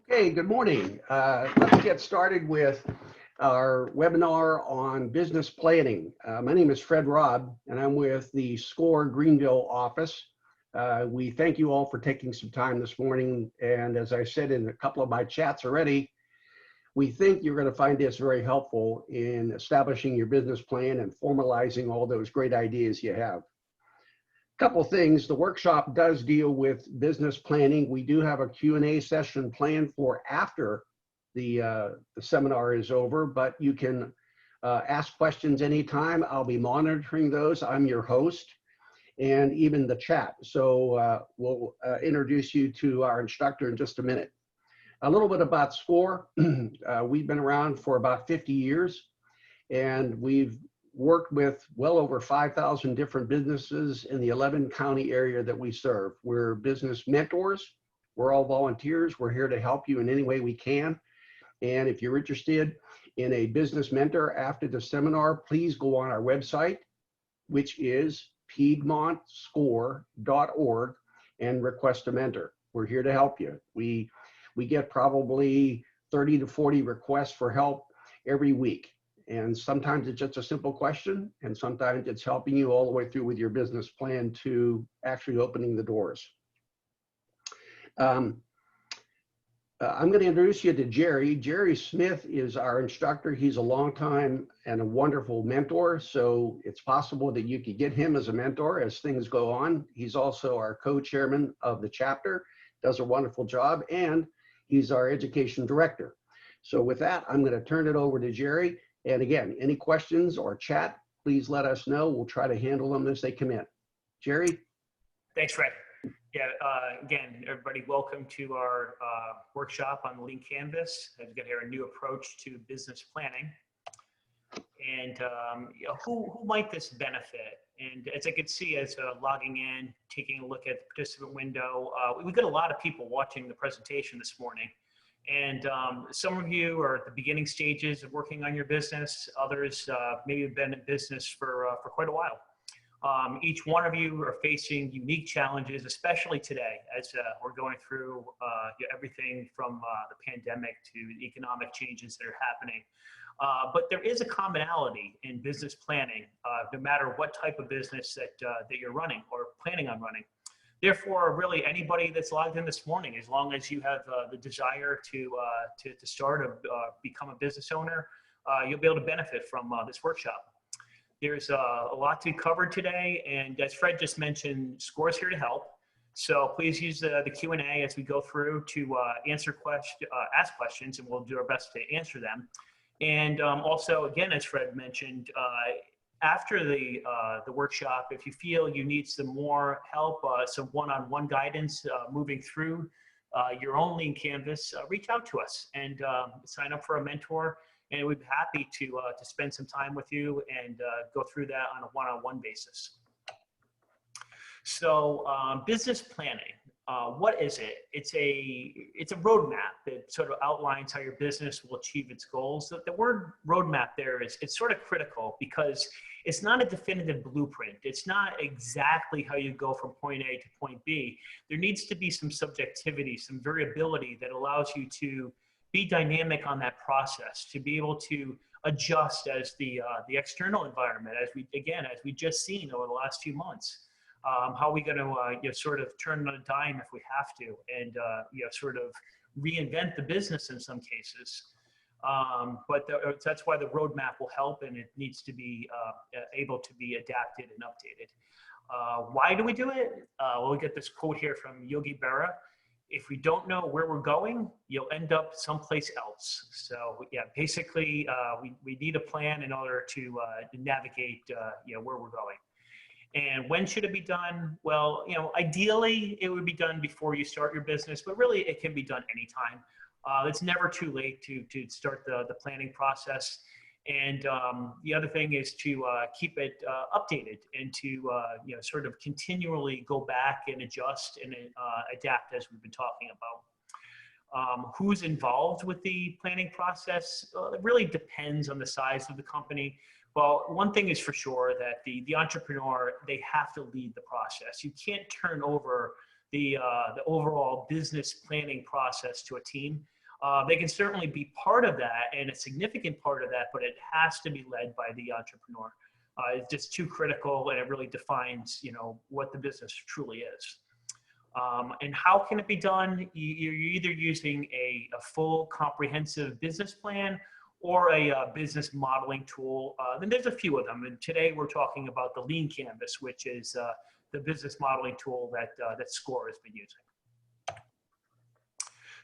Okay, good morning. Let's get started with our webinar on business planning. My name is Fred Robb, and I'm with the SCORE Greenville office. We thank you all for taking some time this morning. And as I said in a couple of my chats already, we think you're going to find this very helpful in establishing your business plan and formalizing all those great ideas you have. Couple things. The workshop does deal with business planning. We do have a Q&A session planned for after the seminar is over, but you can ask questions anytime. I'll be monitoring those. I'm your host, and even the chat. So we'll introduce you to our instructor in just a minute. A little bit about SCORE. We've been around for about 50 years, and we've worked with well over 5,000 different businesses in the 11 county area that we serve. We're business mentors. We're all volunteers. We're here to help you in any way we can. And if you're interested in a business mentor after the seminar, please go on our website, which is piedmontscore.org, and request a mentor. We're here to help you. We get probably 30 to 40 requests for help every week. And sometimes it's just a simple question, and sometimes it's helping you all the way through with your business plan to actually opening the doors. I'm going to introduce you to Jerry. Jerry Smith is our instructor. He's a longtime and a wonderful mentor, so it's possible that you could get him as a mentor as things go on. He's also our co-chairman of the chapter, does a wonderful job, and he's our education director. So with that, I'm going to turn it over to Jerry. And again, any questions or chat, please let us know. We'll try to handle them as they come in. Jerry? Thanks, Fred. Yeah, again, everybody, welcome to our workshop on the Lean Canvas. As we get here, a new approach to business planning. And you know, who might this benefit? And as I could see, as logging in, taking a look at the participant window, we got a lot of people watching the presentation this morning. And some of you are at the beginning stages of working on your business. Others maybe have been in business for quite a while. Each one of you are facing unique challenges, especially today, as we're going through everything from the pandemic to the economic changes that are happening. But there is a commonality in business planning, no matter what type of business that you're running or planning on running. Therefore, really anybody that's logged in this morning, as long as you have the desire to start or become a business owner, you'll be able to benefit from this workshop. There's a lot to cover today, and as Fred just mentioned, SCORE's here to help. So please use the Q&A as we go through to ask questions, and we'll do our best to answer them. And also, again, as Fred mentioned, after the workshop, if you feel you need some more help, some one-on-one guidance moving through your own Lean Canvas, reach out to us and sign up for a mentor, and we'd be happy to spend some time with you and go through that on a one-on-one basis. So business planning, what is it? It's a roadmap that sort of outlines how your business will achieve its goals. The word roadmap there it's sort of critical because it's not a definitive blueprint. It's not exactly how you go from point A to point B. There needs to be some subjectivity, some variability that allows you to be dynamic on that process, to be able to adjust as the external environment, as we just seen over the last few months. How are we going to sort of turn on a dime if we have to, and sort of reinvent the business in some cases. But that's why the roadmap will help, and it needs to be able to be adapted and updated. Why do we do it? Well, we get this quote here from Yogi Berra. If we don't know where we're going, you'll end up someplace else. So yeah, basically, we need a plan in order to navigate where we're going. And when should it be done? Well, ideally it would be done before you start your business, but really it can be done anytime. It's never too late to start the planning process. And the other thing is to keep it updated and to sort of continually go back and adjust and adapt, as we've been talking about. Who's involved with the planning process? It really depends on the size of the company. Well, one thing is for sure that the entrepreneur, they have to lead the process. You can't turn over the overall business planning process to a team. They can certainly be part of that and a significant part of that, but it has to be led by the entrepreneur. It's just too critical, and it really defines, what the business truly is. And how can it be done? You're either using a full comprehensive business plan or a business modeling tool. Then there's a few of them. And today we're talking about the Lean Canvas, which is the business modeling tool that SCORE has been using.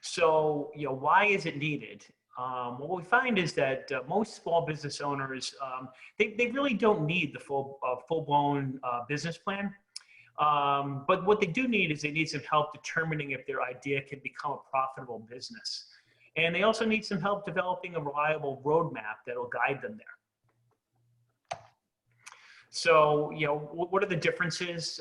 So, why is it needed? What we find is that most small business owners, they really don't need the full-blown business plan. But what they do need is they need some help determining if their idea can become a profitable business. And they also need some help developing a reliable roadmap that'll guide them there. So, what are the differences?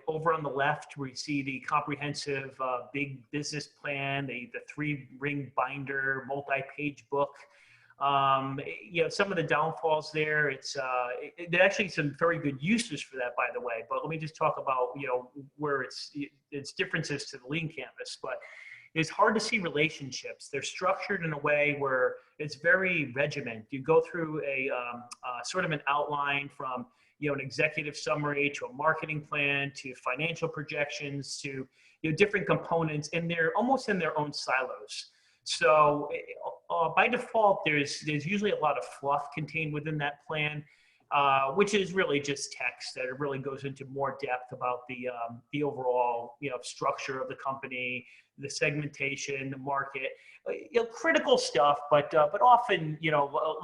Over on the left, we see the comprehensive big business plan, the 3-ring binder, multi-page book. Some of the downfalls there, there are actually some very good uses for that, by the way. But let me just talk about, where it's differences to the Lean Canvas. But it's hard to see relationships. They're structured in a way where it's very regimented. You go through a sort of an outline from, an executive summary to a marketing plan to financial projections to, different components, and they're almost in their own silos. So by default, there's usually a lot of fluff contained within that plan, which is really just text that really goes into more depth about the overall structure of the company, the segmentation, the market, critical stuff, but often a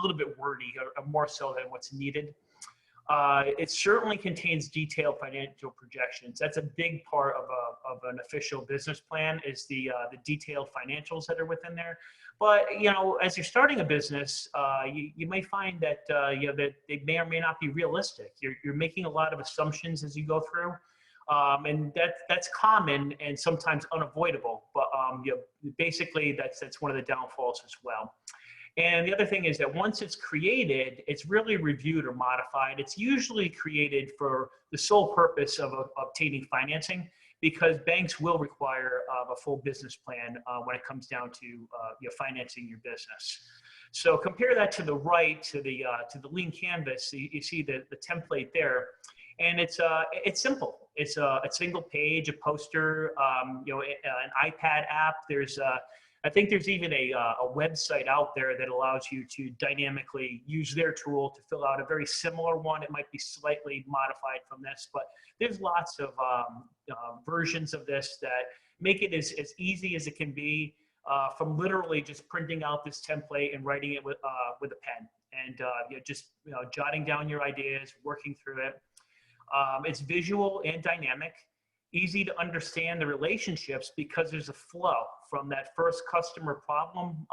little bit wordy or more so than what's needed. It certainly contains detailed financial projections. That's a big part of an official business plan, is the detailed financials that are within there. But as you're starting a business, you may find that that they may or may not be realistic. You're making a lot of assumptions as you go through, and that's common and sometimes unavoidable. But basically, that's one of the downfalls as well. And the other thing is that once it's created, it's really reviewed or modified. It's usually created for the sole purpose of obtaining financing, because banks will require a full business plan when it comes down to financing your business. So compare that to the right, to the Lean Canvas. You see the template there, and it's simple. It's a single page, a poster, an iPad app. I think there's even a website out there that allows you to dynamically use their tool to fill out a very similar one. It might be slightly modified from this, but there's lots of versions of this that make it as easy as it can be, from literally just printing out this template and writing it with a pen, and just jotting down your ideas, working through it. It's visual and dynamic. Easy to understand the relationships because there's a flow from that first customer problem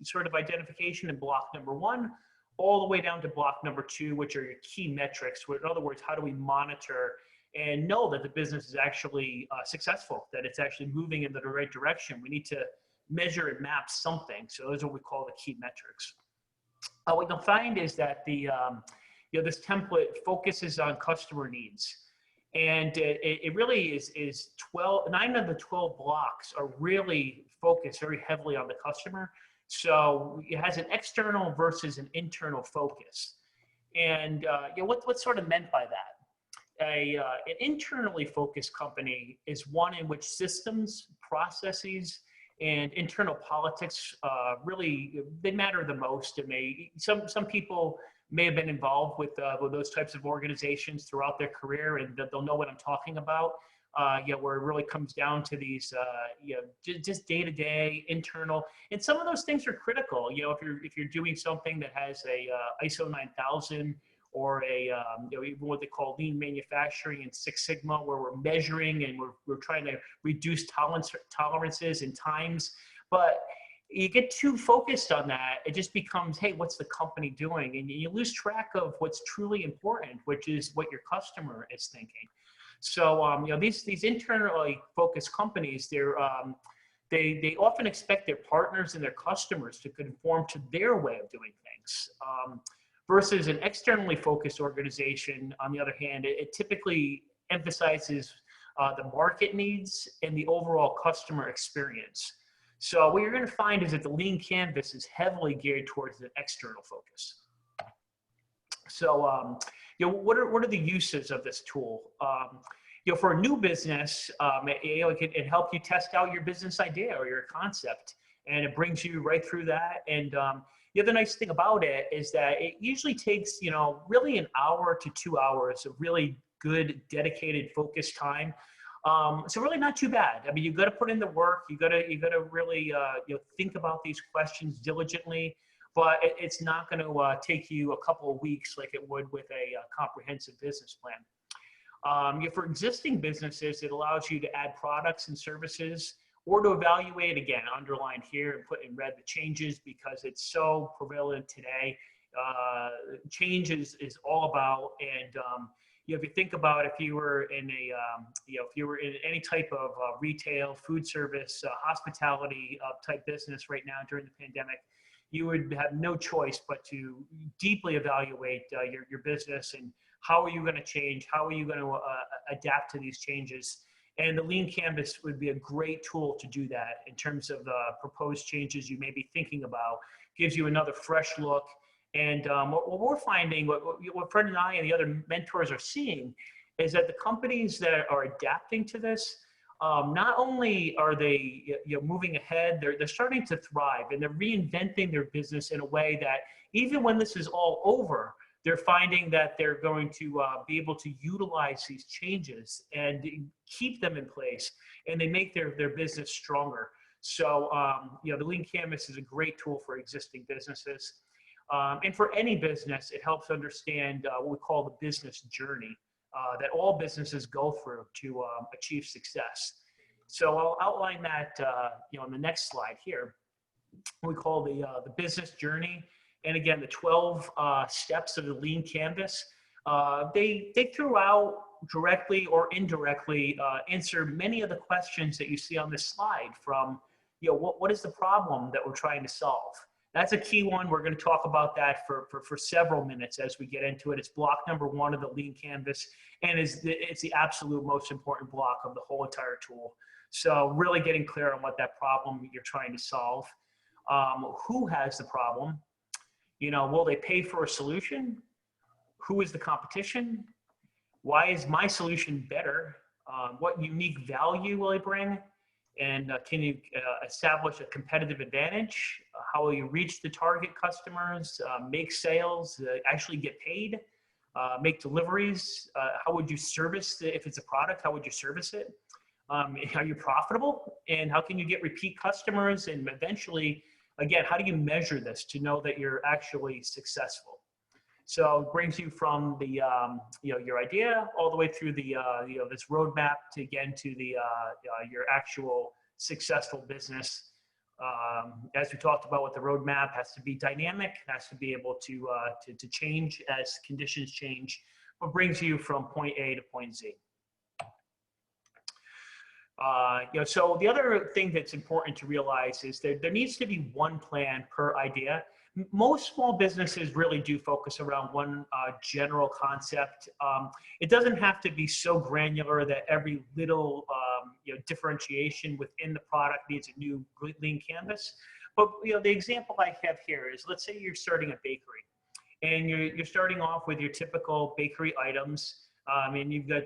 sort of identification in block number 1 all the way down to block number 2, which are your key metrics. In other words, how do we monitor and know that the business is actually successful, that it's actually moving in the right direction? We need to measure and map something. So those are what we call the key metrics. What you'll find is that this template focuses on customer needs. And it really is 9 of the 12 blocks are really focused very heavily on the customer. So it has an external versus an internal focus. And what's sort of meant by that? An internally focused company is one in which systems, processes, and internal politics really, they matter the most. And some people may have been involved with those types of organizations throughout their career, and they'll know what I'm talking about. Where it really comes down to these, just day-to-day internal, and some of those things are critical. If you're doing something that has a ISO 9000 or even what they call lean manufacturing and Six Sigma, where we're measuring and we're trying to reduce tolerances and times, but you get too focused on that, it just becomes, hey, what's the company doing? And you lose track of what's truly important, which is what your customer is thinking. So, these internally focused companies, they often expect their partners and their customers to conform to their way of doing things. Versus an externally focused organization, on the other hand, it typically emphasizes the market needs and the overall customer experience. So what you're going to find is that the lean canvas is heavily geared towards an external focus. So, what are the uses of this tool? For a new business, it can help you test out your business idea or your concept, and it brings you right through that. And the other nice thing about it is that it usually takes, really an hour to 2 hours of really good, dedicated, focused time. So really not too bad. I mean, you got to put in the work. You got to really, think about these questions diligently. But it's not going to take you a couple of weeks like it would with a comprehensive business plan. For existing businesses, it allows you to add products and services or to evaluate, again, underlined here and put in red the changes because it's so prevalent today. Change is all about, and if you think about if you were in any type of retail, food service, hospitality type business right now during the pandemic, you would have no choice but to deeply evaluate your business and how are you going to change? How are you going to adapt to these changes? And the Lean Canvas would be a great tool to do that in terms of the proposed changes you may be thinking about. Gives you another fresh look. And what we're finding, what Fred and I and the other mentors are seeing, is that the companies that are adapting to this, not only are they moving ahead, they're starting to thrive, and they're reinventing their business in a way that even when this is all over, they're finding that they're going to be able to utilize these changes and keep them in place, and they make their business stronger. So the Lean Canvas is a great tool for existing businesses. And for any business, it helps understand what we call the business journey that all businesses go through to achieve success. So I'll outline that on the next slide here. We call the business journey. And again, the 12 steps of the Lean Canvas, they threw out directly or indirectly answer many of the questions that you see on this slide from, what is the problem that we're trying to solve? That's a key one. We're going to talk about that for several minutes as we get into it. It's block number 1 of the Lean Canvas, and it's the absolute most important block of the whole entire tool. So really getting clear on what that problem you're trying to solve. Who has the problem? Will they pay for a solution? Who is the competition? Why is my solution better? What unique value will it bring? And can you establish a competitive advantage? How will you reach the target customers, make sales, actually get paid, make deliveries? How would you service if it's a product? How would you service it? Are you profitable? And how can you get repeat customers? And eventually, again, how do you measure this to know that you're actually successful? So it brings you from the your idea all the way through the this roadmap to again to the your actual successful business. As we talked about with the roadmap, has to be dynamic, has to be able to change as conditions change, but brings you from point A to point Z. So the other thing that's important to realize is that there needs to be one plan per idea. Most small businesses really do focus around one general concept. It doesn't have to be so granular that every little differentiation within the product needs a new Lean Canvas. But the example I have here is, let's say you're starting a bakery, and you're starting off with your typical bakery items. And you've got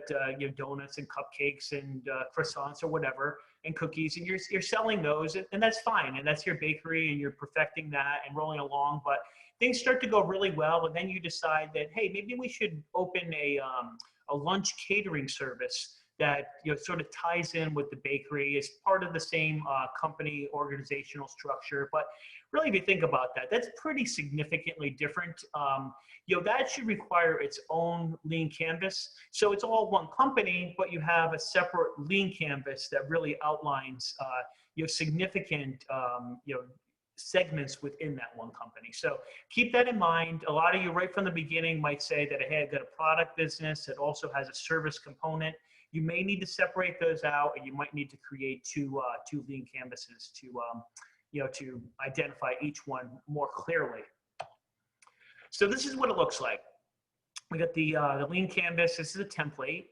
donuts and cupcakes and croissants or whatever, and cookies, and you're selling those, and that's fine, and that's your bakery, and you're perfecting that and rolling along. But things start to go really well, and then you decide that, hey, maybe we should open a lunch catering service that sort of ties in with the bakery. It's part of the same company organizational structure, but really, if you think about that, that's pretty significantly different. That should require its own Lean Canvas. So it's all one company, but you have a separate Lean Canvas that really outlines significant segments within that one company. So keep that in mind. A lot of you right from the beginning might say that, hey, I've got a product business that also has a service component. You may need to separate those out, and you might need to create two Lean Canvases to identify each one more clearly. So this is what it looks like. We got the Lean Canvas. This is a template.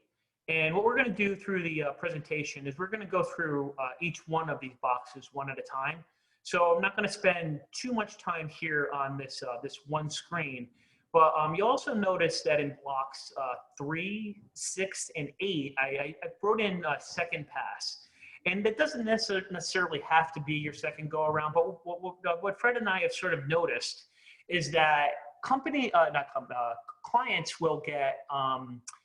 And what we're going to do through the presentation is we're going to go through each one of these boxes one at a time. So I'm not going to spend too much time here on this one screen, but you'll also notice that in blocks 3, 6, and 8, I wrote in second pass. And that doesn't necessarily have to be your second go around, but what Fred and I have sort of noticed is that clients will get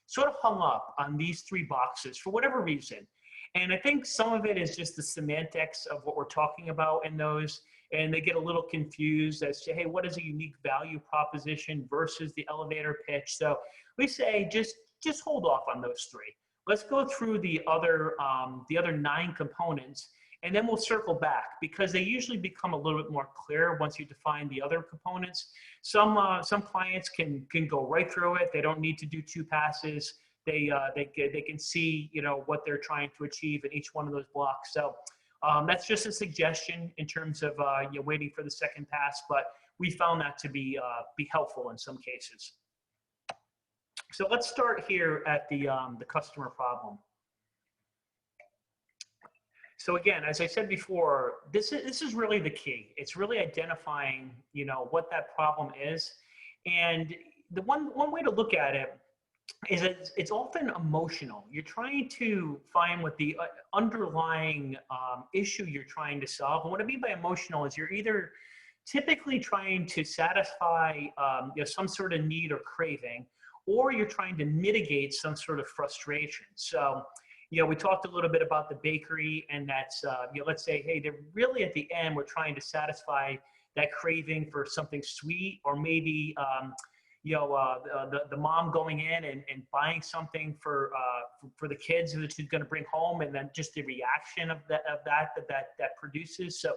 sort of hung up on these 3 boxes for whatever reason. And I think some of it is just the semantics of what we're talking about in those, and they get a little confused as to, hey, what is a unique value proposition versus the elevator pitch? So we say just hold off on those 3. Let's go through the other 9 components, and then we'll circle back because they usually become a little bit more clear once you define the other components. Some clients can go right through it. They don't need to do 2 passes. They can see, you know, what they're trying to achieve in each one of those blocks. So that's just a suggestion in terms of waiting for the second pass, but we found that to be helpful in some cases. So let's start here at the customer problem. So again, as I said before, this is really the key. It's really identifying, you know, what that problem is. And the one way to look at it is it's often emotional. You're trying to find what the underlying issue you're trying to solve. And what I mean by emotional is you're either typically trying to satisfy some sort of need or craving, or you're trying to mitigate some sort of frustration. So, we talked a little bit about the bakery, and that's, let's say, hey, they're really at the end, we're trying to satisfy that craving for something sweet, or maybe, the mom going in and buying something for the kids that she's going to bring home, and then just the reaction of that produces. So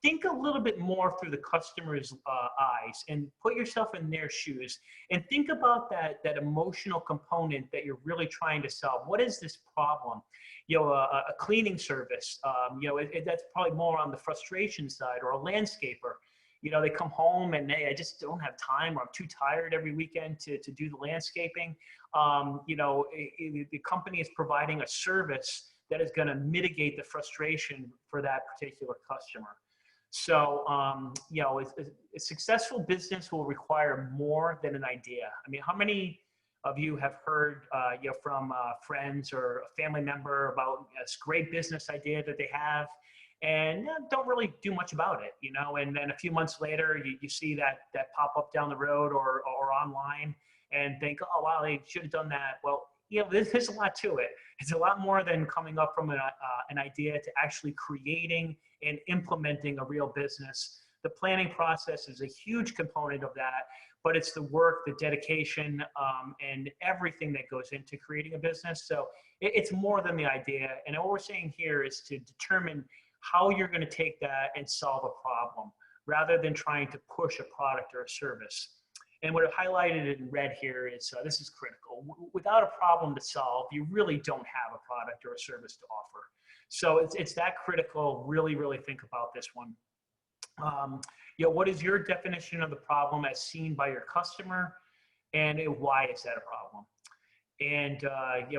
think a little bit more through the customer's eyes and put yourself in their shoes and think about that emotional component that you're really trying to solve. What is this problem? A cleaning service, that's probably more on the frustration side, or a landscaper. They come home and, hey, I just don't have time, or I'm too tired every weekend to do the landscaping. The company is providing a service that is going to mitigate the frustration for that particular customer. So, a successful business will require more than an idea. I mean, how many of you have heard, from friends or a family member about this great business idea that they have, and don't really do much about it, and then a few months later, you see that pop up down the road or online and think, oh, wow, they should have done that. Well, there's a lot to it. It's a lot more than coming up from an idea to actually creating and implementing a real business. The planning process is a huge component of that, but it's the work, the dedication, and everything that goes into creating a business. So it's more than the idea. And what we're saying here is to determine how you're going to take that and solve a problem, rather than trying to push a product or a service. And what I've highlighted in red here is, this is critical. Without a problem to solve, you really don't have a product or a service to offer. So it's that critical. Really, really think about this one. What is your definition of the problem as seen by your customer, and why is that a problem? And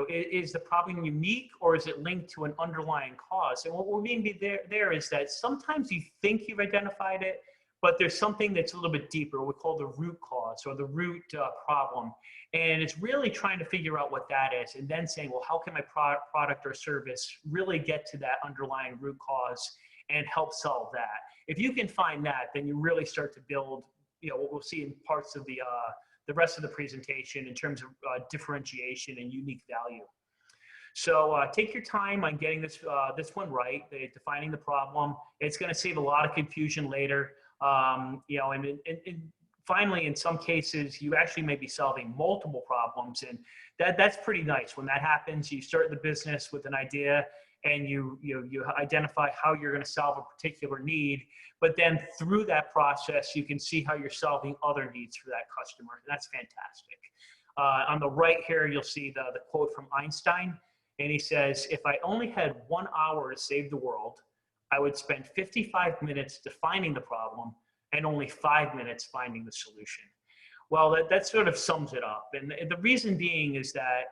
is the problem unique, or is it linked to an underlying cause? And what we mean there is that sometimes you think you've identified it, but there's something that's a little bit deeper. We call the root cause, or the root problem. And it's really trying to figure out what that is, and then saying, well, how can my product or service really get to that underlying root cause and help solve that? If you can find that, then you really start to build, what we'll see in parts of the rest of the presentation in terms of differentiation and unique value. So take your time on getting this one right, defining the problem. It's going to save a lot of confusion later. And finally, in some cases, you actually may be solving multiple problems, and that's pretty nice. When that happens, you start the business with an idea, and you identify how you're going to solve a particular need, but then through that process, you can see how you're solving other needs for that customer. And that's fantastic. On the right here, you'll see the quote from Einstein, and he says, if I only had 1 hour to save the world, I would spend 55 minutes defining the problem and only 5 minutes finding the solution. Well, that sort of sums it up. And the reason being is that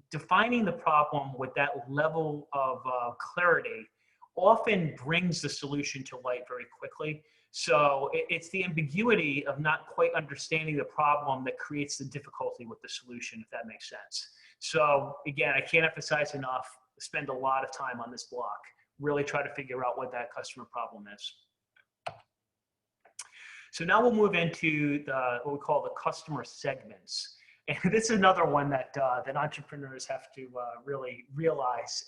defining the problem with that level of clarity often brings the solution to light very quickly. So it's the ambiguity of not quite understanding the problem that creates the difficulty with the solution, if that makes sense. So again, I can't emphasize enough, spend a lot of time on this block, really try to figure out what that customer problem is. So now we'll move into what we call the customer segments. And this is another one that entrepreneurs have to really realize.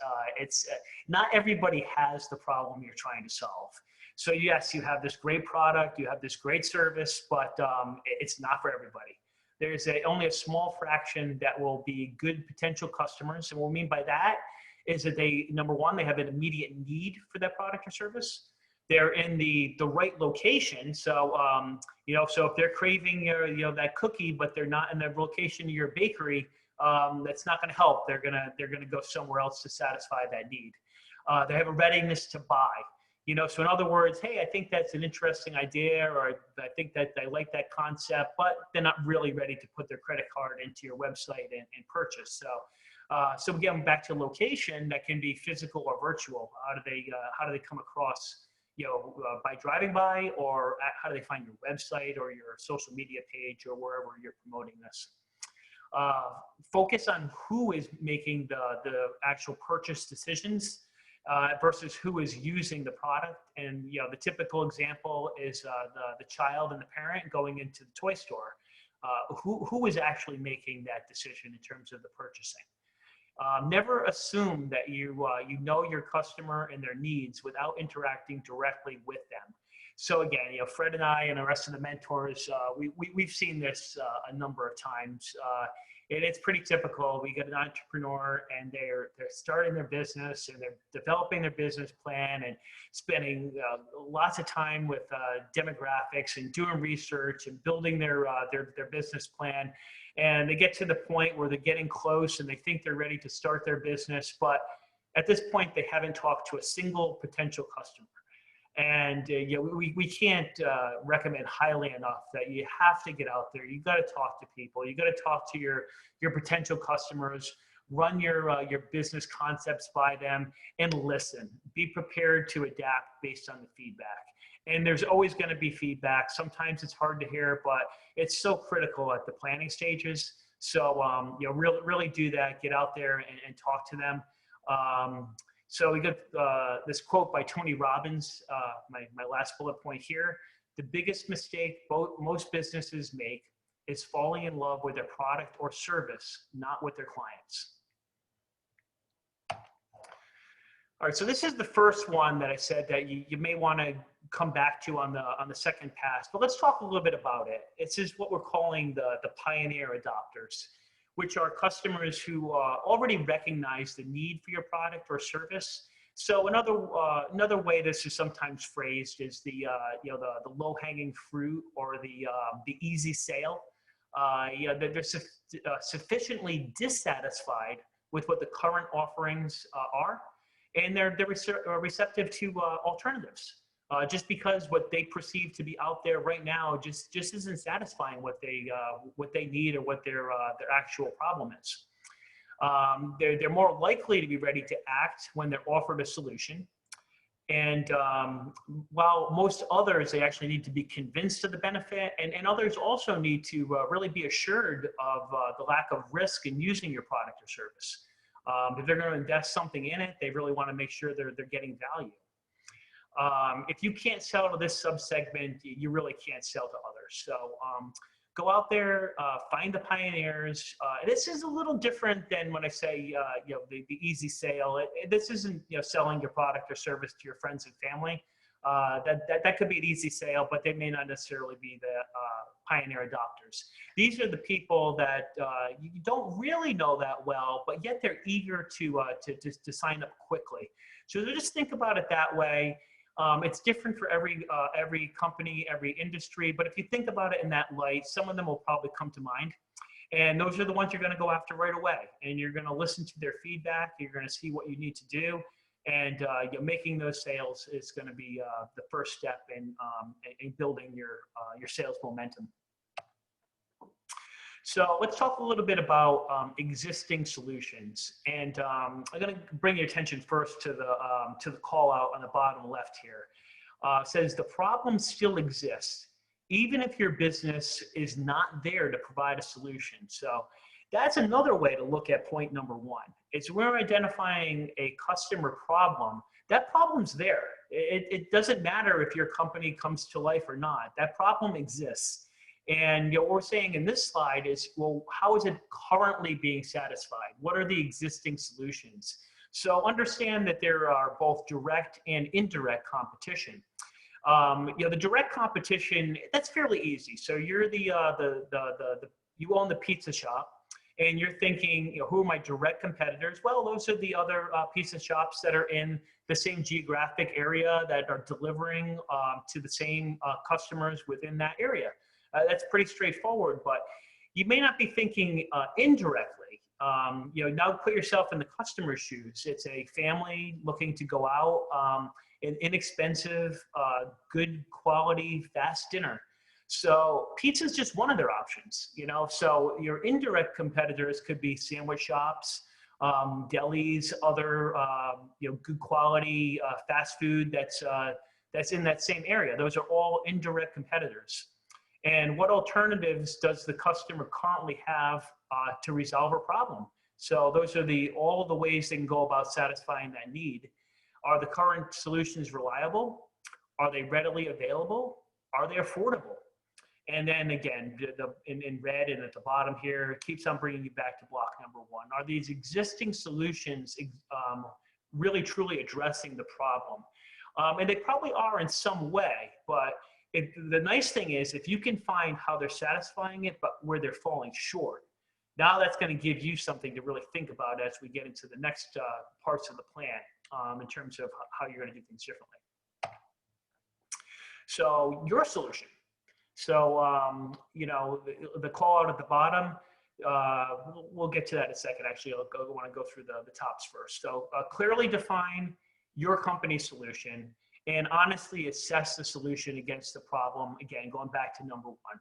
Not everybody has the problem you're trying to solve. So yes, you have this great product, you have this great service, but it's not for everybody. There's only a small fraction that will be good potential customers. And what we mean by that is that number one, they have an immediate need for that product or service. They're in the right location. So, so if they're craving that cookie, but they're not in the location of your bakery, that's not going to help. They're gonna go somewhere else to satisfy that need. They have a readiness to buy. So in other words, hey, I think that's an interesting idea, or I think that I like that concept, but they're not really ready to put their credit card into your website and purchase. So again, back to location, that can be physical or virtual. How do they come across? By driving by, or how do they find your website or your social media page or wherever you're promoting this? Focus on who is making the actual purchase decisions versus who is using the product. And the typical example is the child and the parent going into the toy store. Who is actually making that decision in terms of the purchasing? Never assume that you know your customer and their needs without interacting directly with them. So again, Fred and I and the rest of the mentors, we've seen this a number of times. And it's pretty typical. We get an entrepreneur and they're starting their business and they're developing their business plan and spending lots of time with demographics and doing research and building their business plan. And they get to the point where they're getting close and they think they're ready to start their business. But at this point, they haven't talked to a single potential customer. And we can't recommend highly enough that you have to get out there. You got to talk to people. You got to talk to your potential customers. Run your business concepts by them and listen. Be prepared to adapt based on the feedback. And there's always going to be feedback. Sometimes it's hard to hear, but it's so critical at the planning stages. So really do that. Get out there and talk to them. So we got this quote by Tony Robbins, my last bullet point here. The biggest mistake most businesses make is falling in love with their product or service, not with their clients. All right, so this is the first one that I said that you may want to come back to on the second pass, but let's talk a little bit about it. This is what we're calling the pioneer adopters, which are customers who already recognize the need for your product or service. So another way this is sometimes phrased is the low-hanging fruit or the easy sale. They're sufficiently dissatisfied with what the current offerings are, and they're receptive to alternatives. Just because what they perceive to be out there right now just isn't satisfying what they need or what their actual problem is. They're more likely to be ready to act when they're offered a solution. And while most others, they actually need to be convinced of the benefit, and others also need to really be assured of the lack of risk in using your product or service. If they're going to invest something in it, they really want to make sure they're getting value. If you can't sell to this subsegment, you really can't sell to others. So go out there, find the pioneers. This is a little different than when I say the easy sale. This isn't selling your product or service to your friends and family. That could be an easy sale, but they may not necessarily be the pioneer adopters. These are the people that you don't really know that well, but yet they're eager to sign up quickly. So just think about it that way. It's different for every company, every industry, but if you think about it in that light, some of them will probably come to mind. And those are the ones you're going to go after right away. And you're going to listen to their feedback. You're going to see what you need to do. And making those sales is going to be the first step in building your sales momentum. So let's talk a little bit about existing solutions. And I'm going to bring your attention first to the call out on the bottom left here. It says the problem still exists, even if your business is not there to provide a solution. So that's another way to look at point number one. It's we're identifying a customer problem. That problem's there. It doesn't matter if your company comes to life or not. That problem exists. And what we're saying in this slide is, well, how is it currently being satisfied? What are the existing solutions? So understand that there are both direct and indirect competition. The direct competition, that's fairly easy. So you're you own the pizza shop, and you're thinking, who are my direct competitors? Well, those are the other pizza shops that are in the same geographic area that are delivering to the same customers within that area. That's pretty straightforward, but you may not be thinking indirectly. Now put yourself in the customer's shoes. It's a family looking to go out, an inexpensive, good quality, fast dinner. So pizza is just one of their options, so your indirect competitors could be sandwich shops, delis, other, good quality fast food that's in that same area. Those are all indirect competitors. And what alternatives does the customer currently have to resolve a problem? So those are all the ways they can go about satisfying that need. Are the current solutions reliable? Are they readily available? Are they affordable? And then again, in red and at the bottom here, it keeps on bringing you back to block number one. Are these existing solutions really truly addressing the problem? And they probably are in some way, but the nice thing is if you can find how they're satisfying it, but where they're falling short, now that's going to give you something to really think about as we get into the next parts of the plan in terms of how you're going to do things differently. So your solution. So, the call out at the bottom, we'll get to that in a second. Actually, I want to go through the tops first. So clearly define your company's solution and honestly assess the solution against the problem. Again, going back to number one.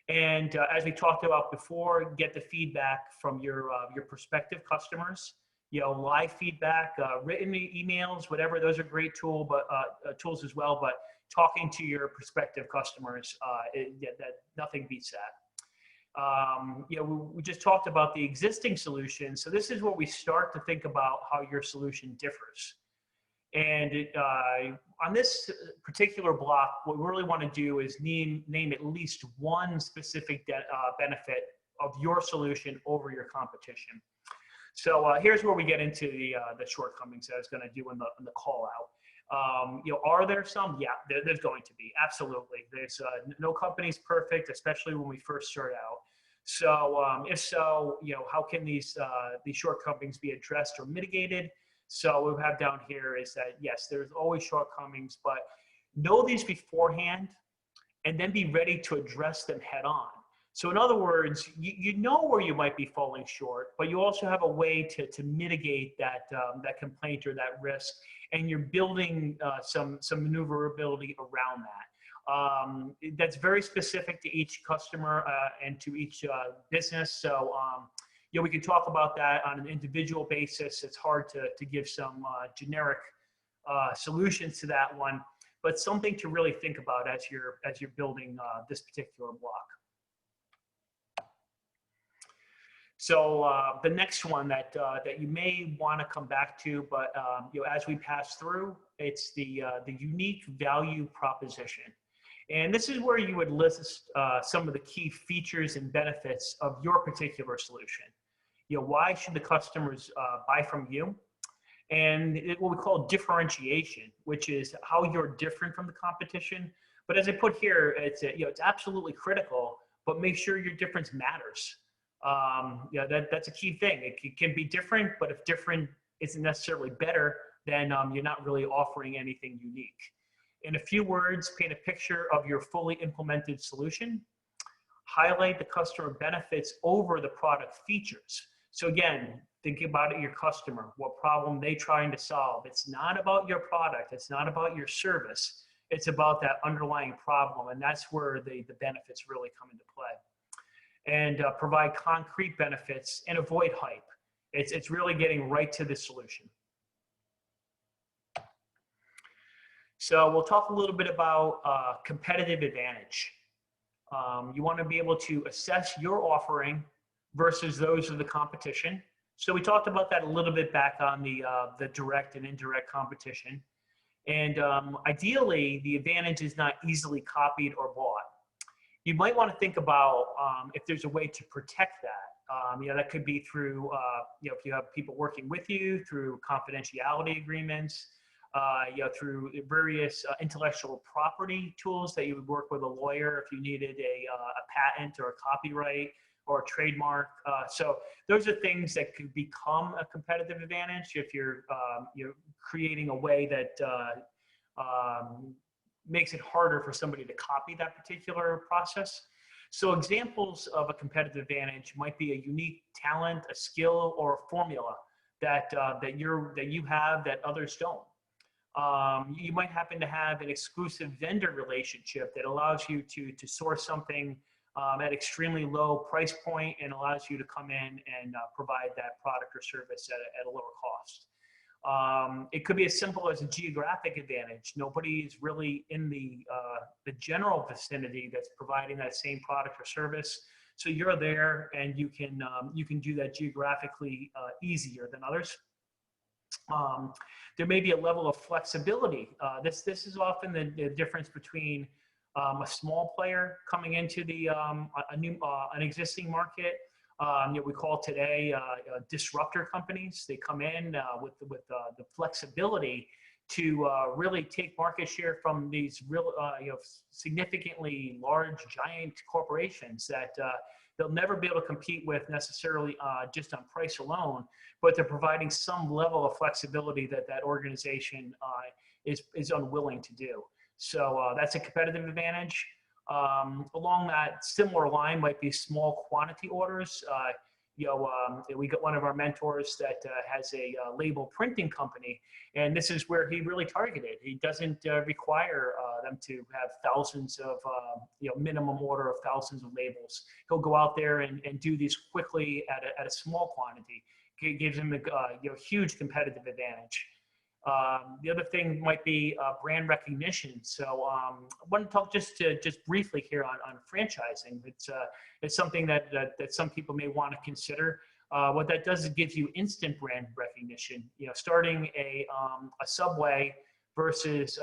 And as we talked about before, get the feedback from your prospective customers, live feedback, written emails, whatever. Those are great tools as well, but talking to your prospective customers, that nothing beats that. We just talked about the existing solution. So this is where we start to think about how your solution differs. And on this particular block, what we really want to do is name at least one specific benefit of your solution over your competition. So here's where we get into the shortcomings that I was going to do in the call out. Are there some? Yeah, there's going to be. Absolutely. There's no company's perfect, especially when we first start out. So if so, how can these shortcomings be addressed or mitigated? So what we have down here is that, yes, there's always shortcomings, but know these beforehand and then be ready to address them head on. So in other words, you know where you might be falling short, but you also have a way to mitigate that complaint or that risk, and you're building some maneuverability around that. That's very specific to each customer and to each business. So we can talk about that on an individual basis. It's hard to give some generic solutions to that one, but something to really think about as you're building this particular block. So the next one that you may want to come back to, but as we pass through, it's the unique value proposition. And this is where you would list some of the key features and benefits of your particular solution. Why should the customers buy from you? And what we call differentiation, which is how you're different from the competition. But as I put here, it's absolutely critical, but make sure your difference matters. That's a key thing. It can be different, but if different isn't necessarily better, then you're not really offering anything unique. In a few words, paint a picture of your fully implemented solution. Highlight the customer benefits over the product features. So again, think about your customer, what problem they're trying to solve. It's not about your product. It's not about your service. It's about that underlying problem, and that's where the benefits really come into play. and provide concrete benefits and avoid hype. It's really getting right to the solution. So we'll talk a little bit about competitive advantage. You want to be able to assess your offering versus those of the competition. So we talked about that a little bit back on the direct and indirect competition. And ideally, the advantage is not easily copied or bought. You might want to think about if there's a way to protect that. That could be through, if you have people working with you, through confidentiality agreements, through various intellectual property tools that you would work with a lawyer if you needed a patent or a copyright or a trademark. So those are things that could become a competitive advantage if you're creating a way that makes it harder for somebody to copy that particular process. So examples of a competitive advantage might be a unique talent, a skill, or a formula that you have that others don't. You might happen to have an exclusive vendor relationship that allows you to source something at extremely low price point and allows you to come in and provide that product or service at a lower cost. It could be as simple as a geographic advantage. Nobody is really in the general vicinity that's providing that same product or service. So you're there and you can do that geographically easier than others. There may be a level of flexibility. This is often the difference between a small player coming into an existing market. We call today disruptor companies. They come in with the flexibility to really take market share from these real significantly large giant corporations that they'll never be able to compete with necessarily just on price alone, but they're providing some level of flexibility that organization is unwilling to do. So that's a competitive advantage. Along that similar line might be small quantity orders. We got one of our mentors that has a label printing company, and this is where he really targeted. He doesn't require them to have thousands of, minimum order of thousands of labels. He'll go out there and do these quickly at a small quantity. It gives him a huge competitive advantage. The other thing might be brand recognition. So I want to talk just briefly here on franchising. It's something that some people may want to consider. What that does is it gives you instant brand recognition. Starting a Subway versus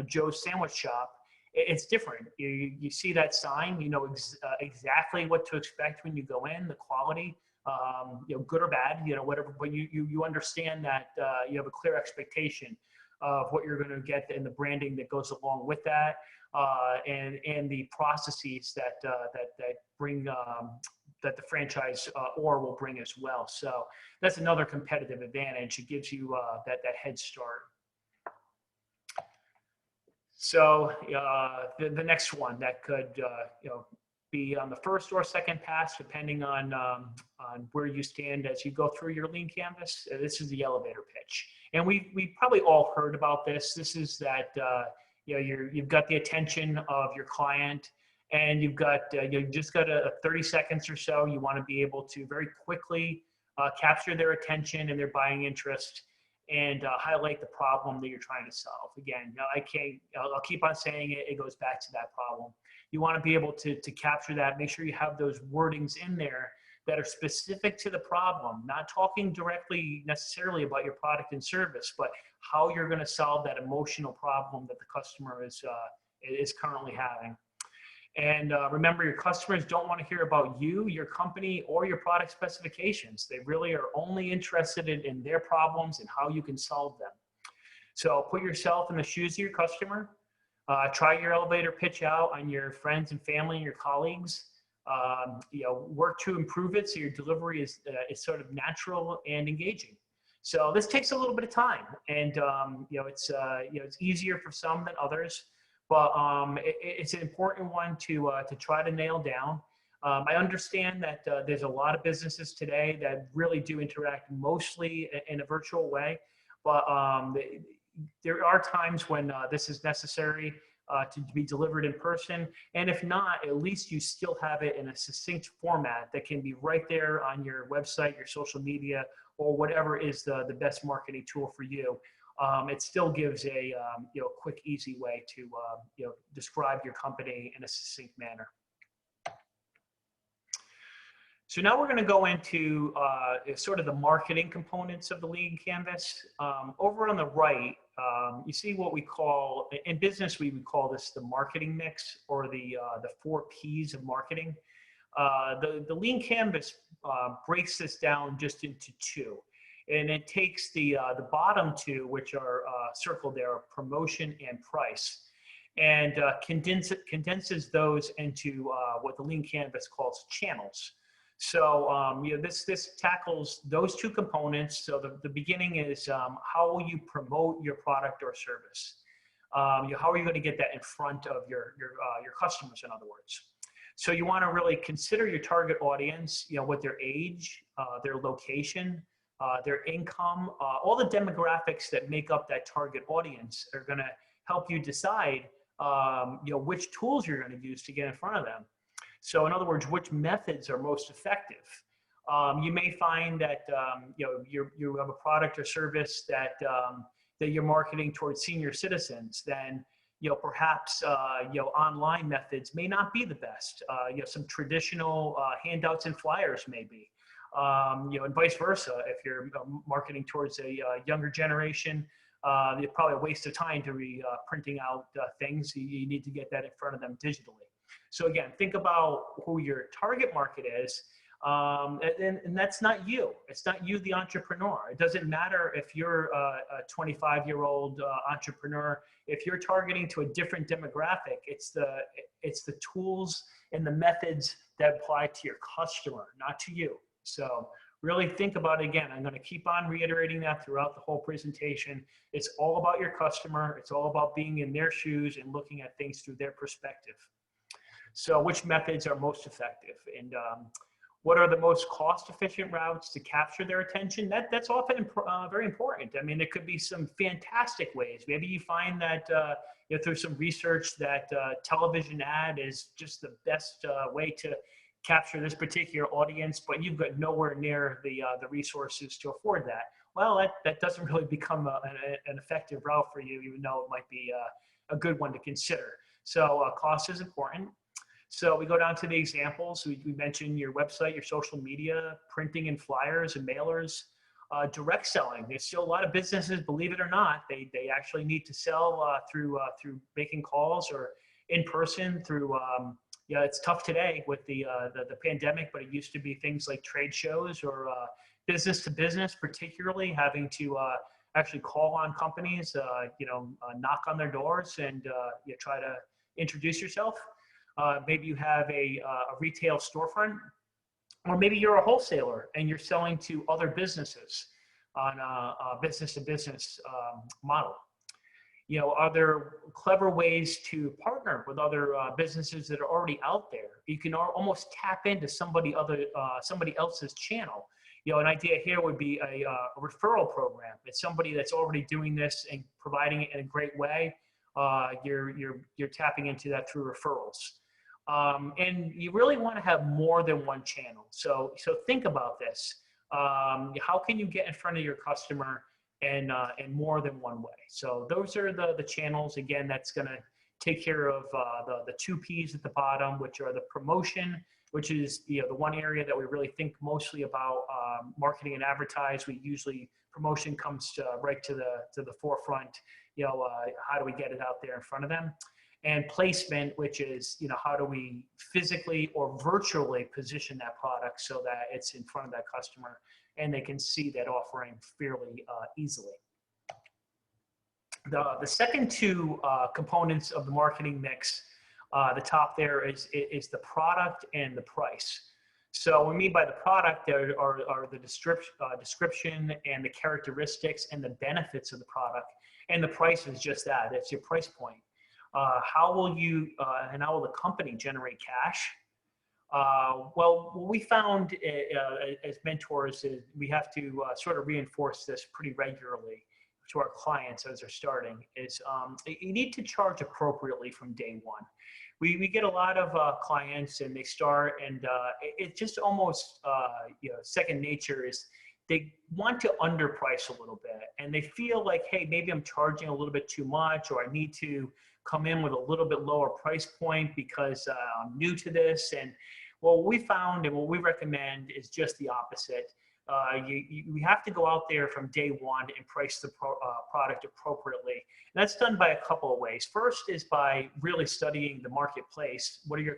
Joe's Sandwich Shop, it's different. You see that sign, you know exactly what to expect when you go in, the quality. Good or bad, whatever, but you understand that you have a clear expectation of what you're going to get and the branding that goes along with that, and the processes that bring that the franchise will bring as well. So that's another competitive advantage. It gives you that head start. So the next one that could be on the first or second pass, depending on where you stand as you go through your lean canvas. This is the elevator pitch, and we probably all heard about this. This is that you've got the attention of your client, and you've just got a 30 seconds or so. You want to be able to very quickly capture their attention and their buying interest, and highlight the problem that you're trying to solve. Again, I'll keep on saying it. It goes back to that problem. You want to be able to capture that. Make sure you have those wordings in there that are specific to the problem, not talking directly necessarily about your product and service, but how you're going to solve that emotional problem that the customer is currently having. And remember, your customers don't want to hear about you, your company, or your product specifications. They really are only interested in their problems and how you can solve them. So put yourself in the shoes of your customer. Try your elevator pitch out on your friends and family and your colleagues. Work to improve it so your delivery is sort of natural and engaging. So this takes a little bit of time, and it's easier for some than others, but it's an important one to try to nail down. I understand that there's a lot of businesses today that really do interact mostly in a virtual way, but there are times when this is necessary. to be delivered in person. And if not, at least you still have it in a succinct format that can be right there on your website, your social media, or whatever is the best marketing tool for you. It still gives a quick, easy way to describe your company in a succinct manner. So now we're going to go into sort of the marketing components of the Lean Canvas. Over on the right, you see what we call, in business, we would call this the marketing mix, or the 4 Ps of marketing. The Lean Canvas breaks this down just into 2. And it takes the bottom 2, which are circled there, promotion and price, and condenses those into what the Lean Canvas calls channels. So this tackles those 2 components. So the beginning is how will you promote your product or service? How are you going to get that in front of your customers, in other words? So you want to really consider your target audience, what their age, their location, their income, all the demographics that make up that target audience are going to help you decide which tools you're going to use to get in front of them. So in other words, which methods are most effective? You may find that you have a product or service that you're marketing towards senior citizens. Then perhaps online methods may not be the best. Some traditional handouts and flyers may be. And vice versa. If you're marketing towards a younger generation, it's probably a waste of time to be printing out things. You need to get that in front of them digitally. So again, think about who your target market is, and that's not you. It's not you, the entrepreneur. It doesn't matter if you're a 25-year-old entrepreneur. If you're targeting to a different demographic, it's the tools and the methods that apply to your customer, not to you. So really think about it. Again, I'm going to keep on reiterating that throughout the whole presentation. It's all about your customer. It's all about being in their shoes and looking at things through their perspective. So which methods are most effective, and what are the most cost-efficient routes to capture their attention? That's often very important. I mean, there could be some fantastic ways. Maybe you find that through some research that television ad is just the best way to capture this particular audience, but you've got nowhere near the resources to afford that. Well, that doesn't really become an effective route for you, even though it might be a good one to consider. So cost is important. So we go down to the examples. We mentioned your website, your social media, printing and flyers and mailers, direct selling. There's still a lot of businesses, believe it or not, they actually need to sell through making calls or in person through. It's tough today with the pandemic, but it used to be things like trade shows or business to business, particularly having to actually call on companies, knock on their doors and try to introduce yourself. Maybe you have a retail storefront, or maybe you're a wholesaler and you're selling to other businesses on a business-to-business model. Are there clever ways to partner with other businesses that are already out there? You can almost tap into somebody else's channel. An idea here would be a referral program. It's somebody that's already doing this and providing it in a great way. You're tapping into that through referrals. And you really want to have more than one channel. So think about this. How can you get in front of your customer in more than one way? So those are the channels. Again, that's going to take care of the 2 Ps at the bottom, which are the promotion, which is the one area that we really think mostly about marketing and advertise. Promotion comes right to the forefront. How do we get it out there in front of them? And placement, which is, how do we physically or virtually position that product so that it's in front of that customer and they can see that offering fairly easily. The second 2 components of the marketing mix, the top there is the product and the price. So what we mean by the product there are the description and the characteristics and the benefits of the product. And the price is just that. It's your price point. How will you and how will the company generate cash? Well, what we found as mentors is we have to sort of reinforce this pretty regularly. to our clients as they're starting is you need to charge appropriately from day one. We get a lot of clients and they start and it's just almost second nature is they want to underprice a little bit and they feel like, hey, maybe I'm charging a little bit too much, or I need to come in with a little bit lower price point because I'm new to this. And what we found and what we recommend is just the opposite. We have to go out there from day one and price the product appropriately. And that's done by a couple of ways. First is by really studying the marketplace. What are your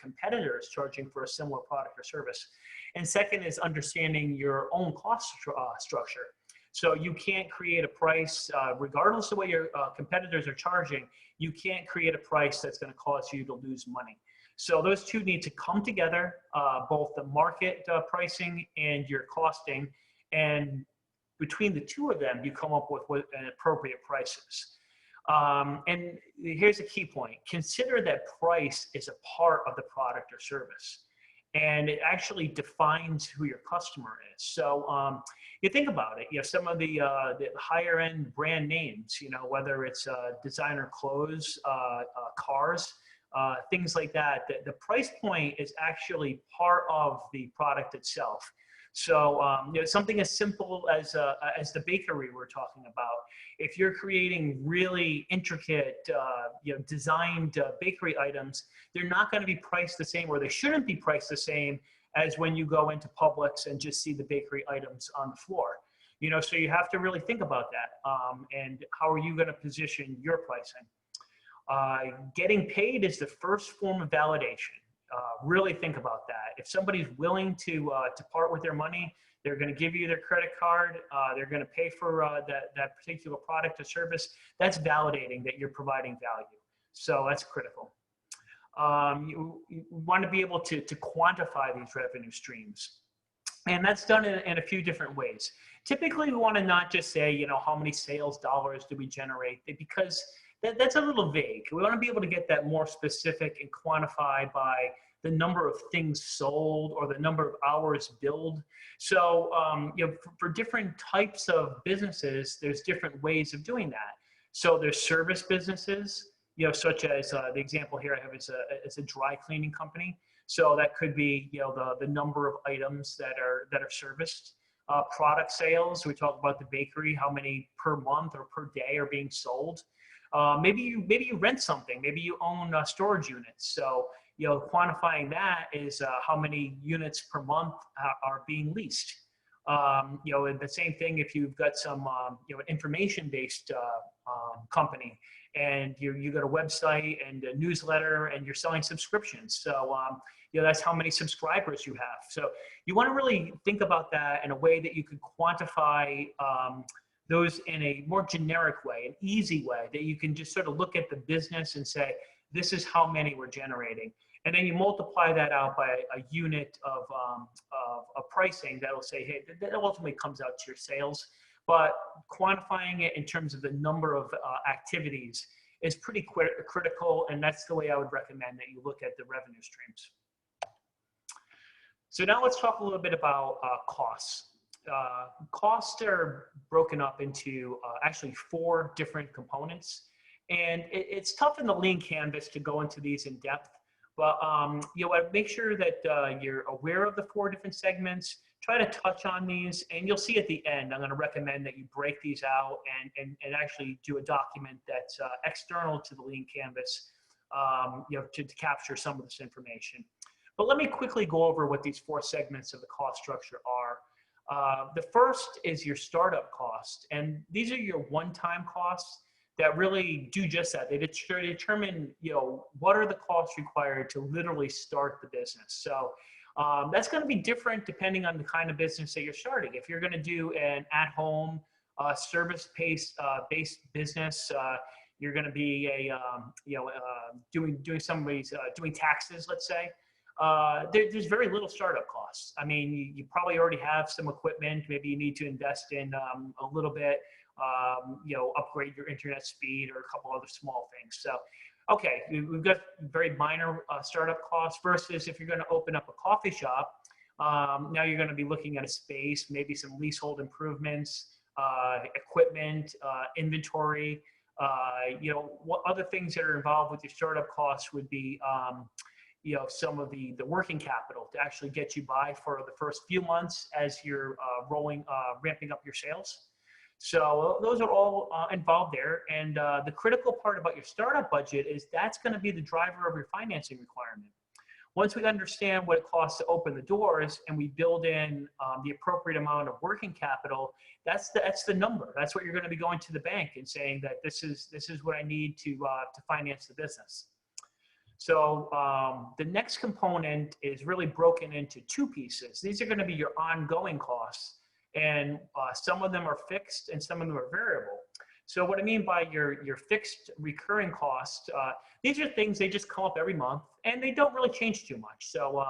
competitors charging for a similar product or service? And second is understanding your own cost structure. So you can't create a price, regardless of what your competitors are charging, you can't create a price that's going to cause you to lose money. So those two need to come together, both the market pricing and your costing, and between the two of them, you come up with an appropriate prices. And here's a key point. Consider that price is a part of the product or service, and it actually defines who your customer is. So you think about it, some of the higher end brand names, whether it's designer clothes, cars, things like that, the price point is actually part of the product itself. So something as simple as the bakery we're talking about, if you're creating really intricate, designed bakery items, they're not going to be priced the same, or they shouldn't be priced the same as when you go into Publix and just see the bakery items on the floor. So you have to really think about that. And how are you going to position your pricing? Getting paid is the first form of validation. Really think about that. If somebody's willing to part with their money, they're going to give you their credit card. They're going to pay for that particular product or service. That's validating that you're providing value. So that's critical. You want to be able to quantify these revenue streams. And that's done in a few different ways. Typically, we want to not just say, how many sales dollars do we generate, because that's a little vague. We want to be able to get that more specific and quantified by the number of things sold or the number of hours billed. So, for different types of businesses, there's different ways of doing that. So there's service businesses, such as the example here I have is a dry cleaning company. So that could be, the number of items that are serviced. Product sales, we talk about the bakery, how many per month or per day are being sold. Maybe you rent something. Maybe you own storage units. So quantifying that is how many units per month are being leased. And the same thing if you've got some an information-based company, and you got a website and a newsletter, and you're selling subscriptions. So that's how many subscribers you have. So you want to really think about that in a way that you could quantify those in a more generic way, an easy way, that you can just sort of look at the business and say, this is how many we're generating. And then you multiply that out by a unit of pricing that'll say, hey, that ultimately comes out to your sales. But quantifying it in terms of the number of activities is pretty critical, and that's the way I would recommend that you look at the revenue streams. So now let's talk a little bit about costs. Costs are broken up into actually 4 different components, and it's tough in the lean canvas to go into these in depth, but make sure that you're aware of the 4 different segments. Try to touch on these, and you'll see at the end, I'm going to recommend that you break these out and actually do a document that's external to the lean canvas, to capture some of this information. But let me quickly go over what these 4 segments of the cost structure are. The first is your startup cost, and these are your one-time costs that really do just that. They determine, what are the costs required to literally start the business. So that's going to be different depending on the kind of business that you're starting. If you're going to do an at-home service-based business, you're going to be doing taxes, let's say. There's very little startup costs. I mean, you probably already have some equipment. Maybe you need to invest in a little bit, upgrade your internet speed or a couple other small things. So, okay, we've got very minor startup costs versus if you're going to open up a coffee shop, now you're going to be looking at a space, maybe some leasehold improvements, equipment, inventory. What other things that are involved with your startup costs would be, some of the working capital to actually get you by for the first few months as you're ramping up your sales. So those are all involved there. And the critical part about your startup budget is that's going to be the driver of your financing requirement. Once we understand what it costs to open the doors and we build in the appropriate amount of working capital, that's the number. That's what you're going to be going to the bank and saying that this is what I need to finance the business. So the next component is really broken into two pieces. These are going to be your ongoing costs, and some of them are fixed and some of them are variable. So what I mean by your fixed recurring costs, these are things, they just come up every month and they don't really change too much. So,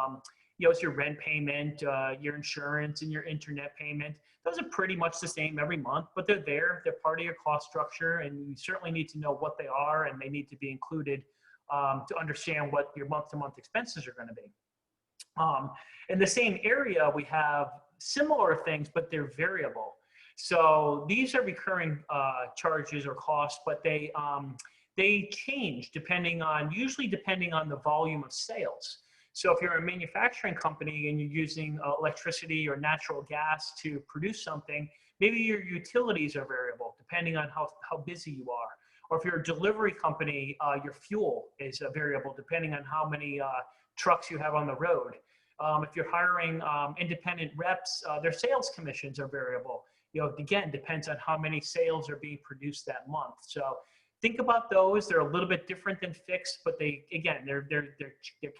it's your rent payment, your insurance and your internet payment. Those are pretty much the same every month, but they're there. They're part of your cost structure, and you certainly need to know what they are, and they need to be included to understand what your month-to-month expenses are going to be. In the same area, we have similar things, but they're variable. So these are recurring charges or costs, but they change usually depending on the volume of sales. So if you're a manufacturing company and you're using electricity or natural gas to produce something, maybe your utilities are variable depending on how busy you are. Or if you're a delivery company, your fuel is variable depending on how many trucks you have on the road. If you're hiring independent reps, their sales commissions are variable. Again, depends on how many sales are being produced that month. So think about those. They're a little bit different than fixed, but they're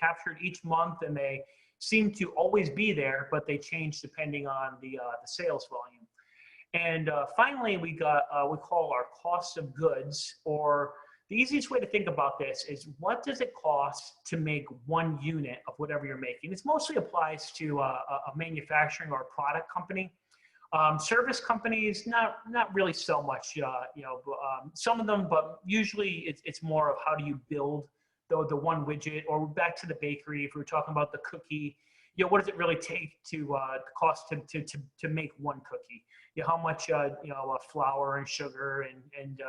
captured each month, and they seem to always be there, but they change depending on the sales volume. And finally, we call our cost of goods, or the easiest way to think about this is what does it cost to make one unit of whatever you're making? This mostly applies to a manufacturing or a product company. Service companies, not really so much, some of them, but usually it's more of how do you build the one widget, or back to the bakery, if we're talking about the cookie, what does it really take to cost to make one cookie? How much, flour and sugar and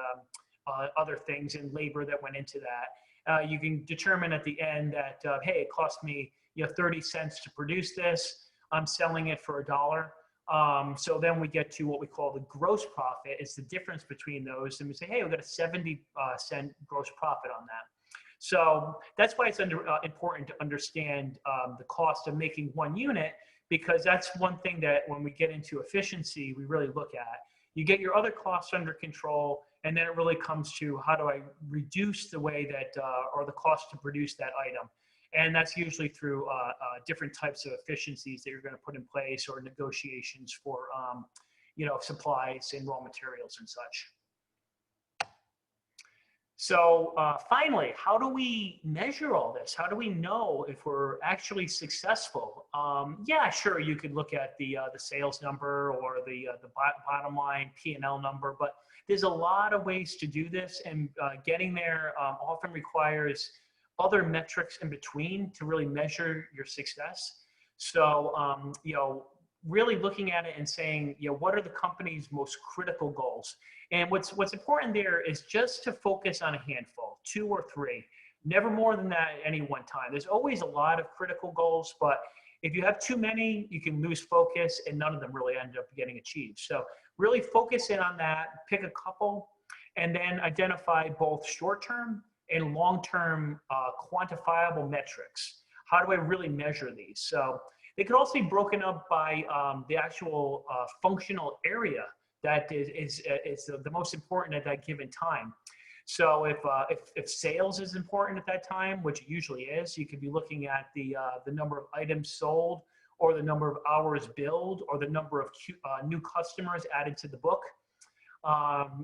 other things and labor that went into that. You can determine at the end that, hey, it cost me 30 cents to produce this. I'm selling it for $1. So then we get to what we call the gross profit. It's the difference between those. And we say, hey, we've got a 70-cent gross profit on that. So that's why it's important to understand the cost of making one unit, because that's one thing that when we get into efficiency, we really look at. You get your other costs under control, and then it really comes to how do I reduce the way that, or the cost to produce that item. And that's usually through different types of efficiencies that you're going to put in place, or negotiations for, supplies and raw materials and such. So finally, how do we measure all this? How do we know if we're actually successful? Yeah, sure, you could look at the sales number or the bottom line P&L number, but there's a lot of ways to do this, and getting there often requires other metrics in between to really measure your success. So, really looking at it and saying, what are the company's most critical goals? And what's important there is just to focus on a handful, 2 or 3, never more than that at any one time. There's always a lot of critical goals, but if you have too many, you can lose focus and none of them really end up getting achieved. So really focus in on that, pick a couple, and then identify both short-term and long-term quantifiable metrics. How do I really measure these? So they could also be broken up by the actual functional area that is the most important at that given time. So if sales is important at that time, which it usually is, you could be looking at the number of items sold, or the number of hours billed, or the number of new customers added to the book.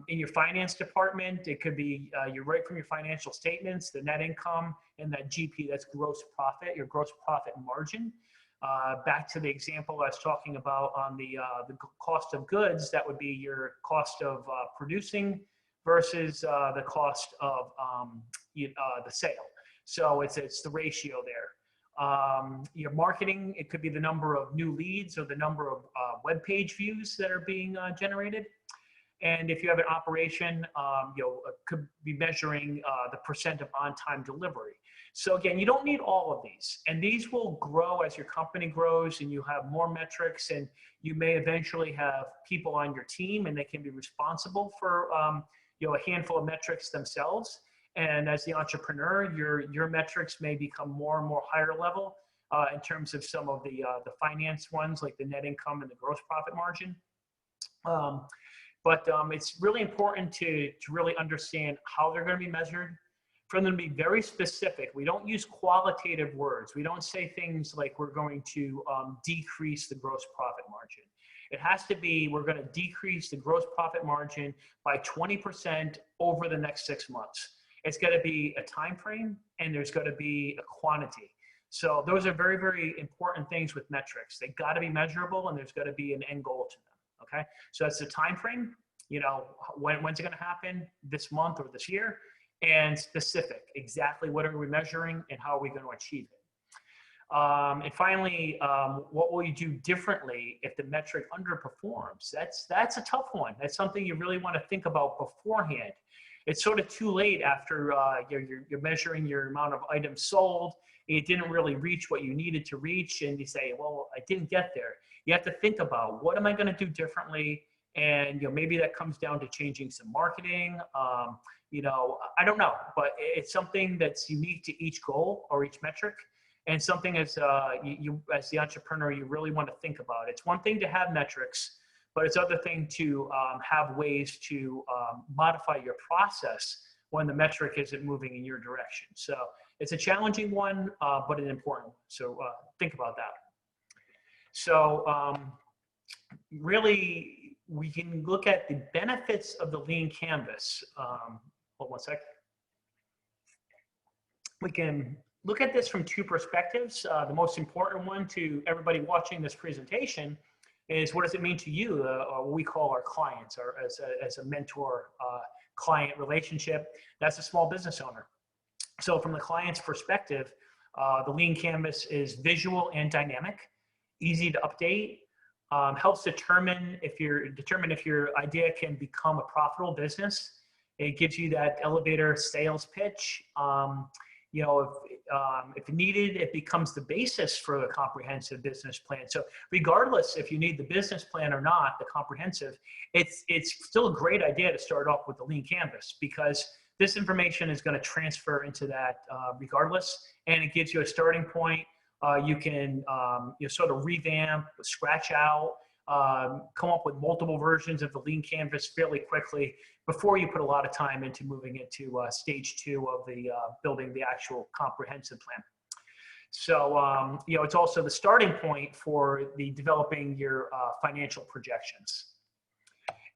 In your finance department, it could be you're right from your financial statements, the net income, and that GP, that's gross profit, your gross profit margin. Back to the example I was talking about on the cost of goods, that would be your cost of producing versus the cost of the sale. So it's the ratio there. Your marketing, it could be the number of new leads or the number of web page views that are being generated. And if you have an operation, could be measuring the percent of on-time delivery. So again, you don't need all of these, and these will grow as your company grows and you have more metrics, and you may eventually have people on your team and they can be responsible for a handful of metrics themselves. And as the entrepreneur, your metrics may become more and more higher level in terms of some of the finance ones, like the net income and the gross profit margin. But it's really important to really understand how they're going to be measured, for them to be very specific. We don't use qualitative words. We don't say things like we're going to decrease the gross profit margin. It has to be, we're going to decrease the gross profit margin by 20% over the next 6 months. It's got to be a time frame, and there's got to be a quantity. So those are very, very important things with metrics. They got to be measurable, and there's got to be an end goal to them. Okay, so that's the time frame. When's it going to happen? This month or this year? And specific, exactly what are we measuring and how are we going to achieve it? And finally, what will you do differently if the metric underperforms? That's a tough one. That's something you really want to think about beforehand. It's sort of too late after you're measuring your amount of items sold. It didn't really reach what you needed to reach, and you say, well, I didn't get there. You have to think about, what am I going to do differently? And maybe that comes down to changing some marketing. I don't know, but it's something that's unique to each goal or each metric, and something as as the entrepreneur, you really want to think about. It's one thing to have metrics, but it's other thing to have ways to modify your process when the metric isn't moving in your direction. So it's a challenging one, but an important one. So think about that. So really, we can look at the benefits of the Lean Canvas. Hold one sec. We can look at this from two perspectives. The most important one to everybody watching this presentation is, what does it mean to you, or what we call our clients, or as a mentor client relationship? That's a small business owner. So from the client's perspective, the Lean Canvas is visual and dynamic, easy to update, helps determine if your idea can become a profitable business. It gives you that elevator sales pitch. If needed, it becomes the basis for a comprehensive business plan. So regardless if you need the business plan or not, the comprehensive, it's still a great idea to start off with the Lean Canvas, because this information is going to transfer into that regardless, and it gives you a starting point. You can sort of revamp, scratch out, come up with multiple versions of the Lean Canvas fairly quickly before you put a lot of time into moving into stage 2 of the building the actual comprehensive plan. So, it's also the starting point for the developing your financial projections.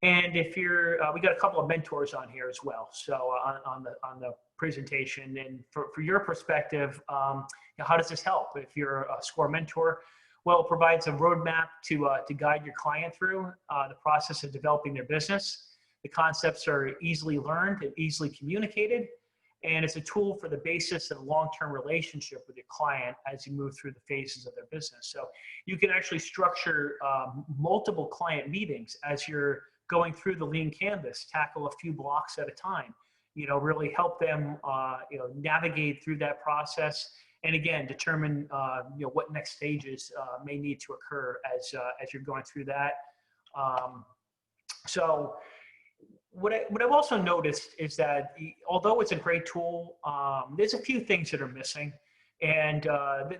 And if you're, we got a couple of mentors on here as well. So on the presentation, and for your perspective, how does this help? If you're a SCORE mentor, well, it provides a roadmap to guide your client through the process of developing their business. The concepts are easily learned and easily communicated, and it's a tool for the basis of a long-term relationship with your client as you move through the phases of their business. So you can actually structure multiple client meetings as you're going through the Lean Canvas, tackle a few blocks at a time, really help them, navigate through that process. And again, determine, what next stages may need to occur as you're going through that. So what I've also noticed is that although it's a great tool, there's a few things that are missing. And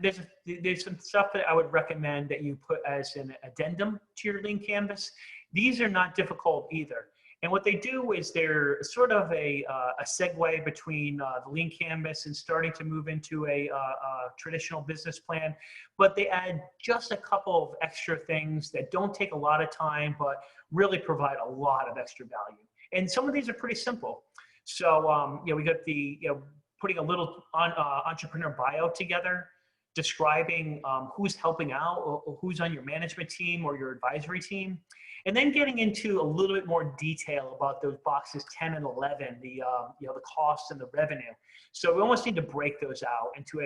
there's some stuff that I would recommend that you put as an addendum to your Lean Canvas. These are not difficult either. And what they do is they're sort of a segue between the Lean Canvas and starting to move into a traditional business plan. But they add just a couple of extra things that don't take a lot of time, but really provide a lot of extra value. And some of these are pretty simple. So, we got the, putting a little entrepreneur bio together, describing who's helping out, or who's on your management team or your advisory team. And then getting into a little bit more detail about those boxes 10 and 11, the cost and the revenue. So we almost need to break those out into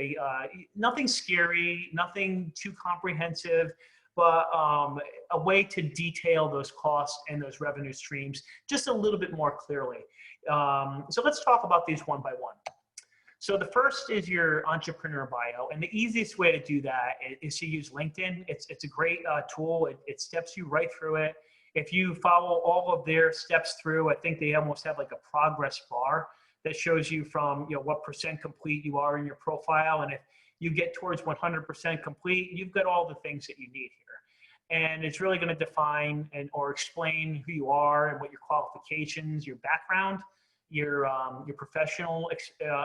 nothing scary, nothing too comprehensive, but a way to detail those costs and those revenue streams just a little bit more clearly. So let's talk about these one by one. So the first is your entrepreneur bio, and the easiest way to do that is to use LinkedIn. It's a great tool. It steps you right through it. If you follow all of their steps through, I think they almost have like a progress bar that shows you from what % complete you are in your profile, and if you get towards 100% complete, you've got all the things that you need here. And it's really going to define or explain who you are and what your qualifications, your background, your professional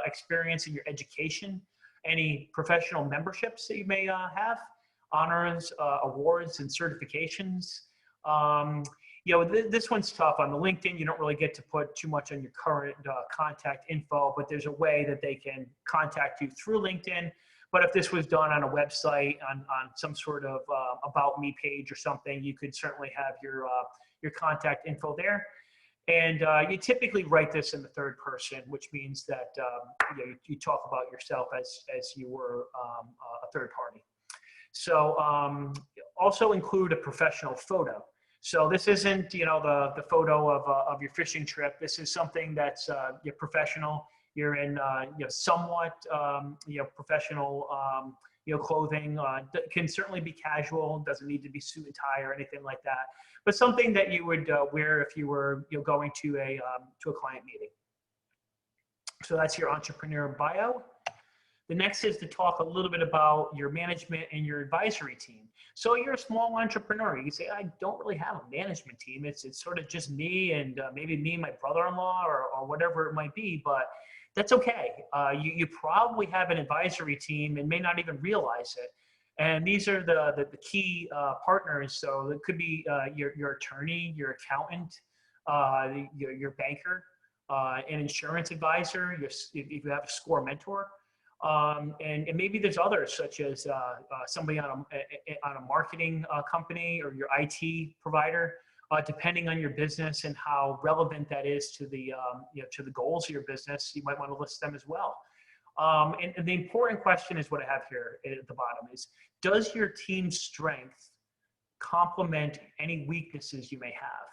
experience and your education, any professional memberships that you may have, honors, awards, and certifications. This one's tough. On the LinkedIn, you don't really get to put too much on your current contact info, but there's a way that they can contact you through LinkedIn. But if this was done on a website, on some sort of about me page or something, you could certainly have your contact info there. And you typically write this in the third person, which means that you talk about yourself as you were a third party. So also include a professional photo. So this isn't the photo of your fishing trip. This is something that's you're professional. You're in somewhat professional clothing. Can certainly be casual. Doesn't need to be suit and tie or anything like that. But something that you would wear if you were going to a client meeting. So that's your entrepreneur bio. The next is to talk a little bit about your management and your advisory team. So you're a small entrepreneur. You can say, I don't really have a management team. It's sort of just me and maybe me and my brother-in-law or whatever it might be, but that's okay. You probably have an advisory team and may not even realize it. And these are the key partners. So it could be your attorney, your accountant, your banker, an insurance advisor, if you have a SCORE mentor. And maybe there's others such as somebody on a marketing company or your IT provider, depending on your business and how relevant that is to the goals of your business. You might want to list them as well. And the important question is what I have here at the bottom is, does your team's strength complement any weaknesses you may have?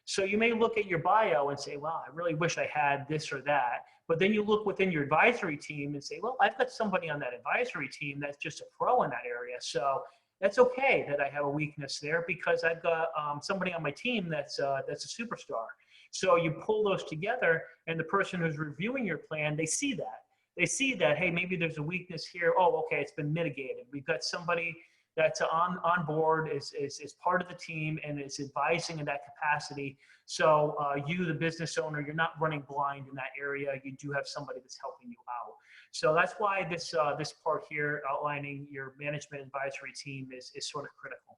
So you may look at your bio and say, well, I really wish I had this or that. But then you look within your advisory team and say, well, I've got somebody on that advisory team that's just a pro in that area. So that's okay that I have a weakness there because I've got somebody on my team that's a superstar. So you pull those together and the person who's reviewing your plan, they see that. They see that, hey, maybe there's a weakness here. Oh, okay, it's been mitigated. We've got somebody that's on board, is part of the team and is advising in that capacity. So you, the business owner, you're not running blind in that area. You do have somebody that's helping you out. So that's why this part here outlining your management advisory team is sort of critical.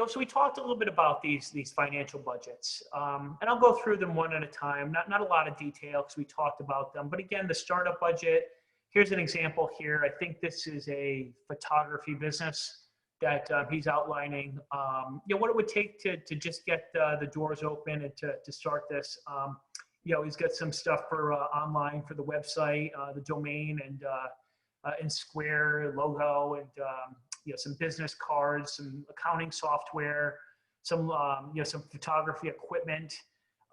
So we talked a little bit about these financial budgets, and I'll go through them one at a time. Not a lot of detail because we talked about them. But again, the startup budget. Here's an example here. I think this is a photography business that he's outlining. What it would take to just get the doors open and to start this. He's got some stuff for online for the website, the domain, and Square logo, and some business cards, some accounting software, some photography equipment,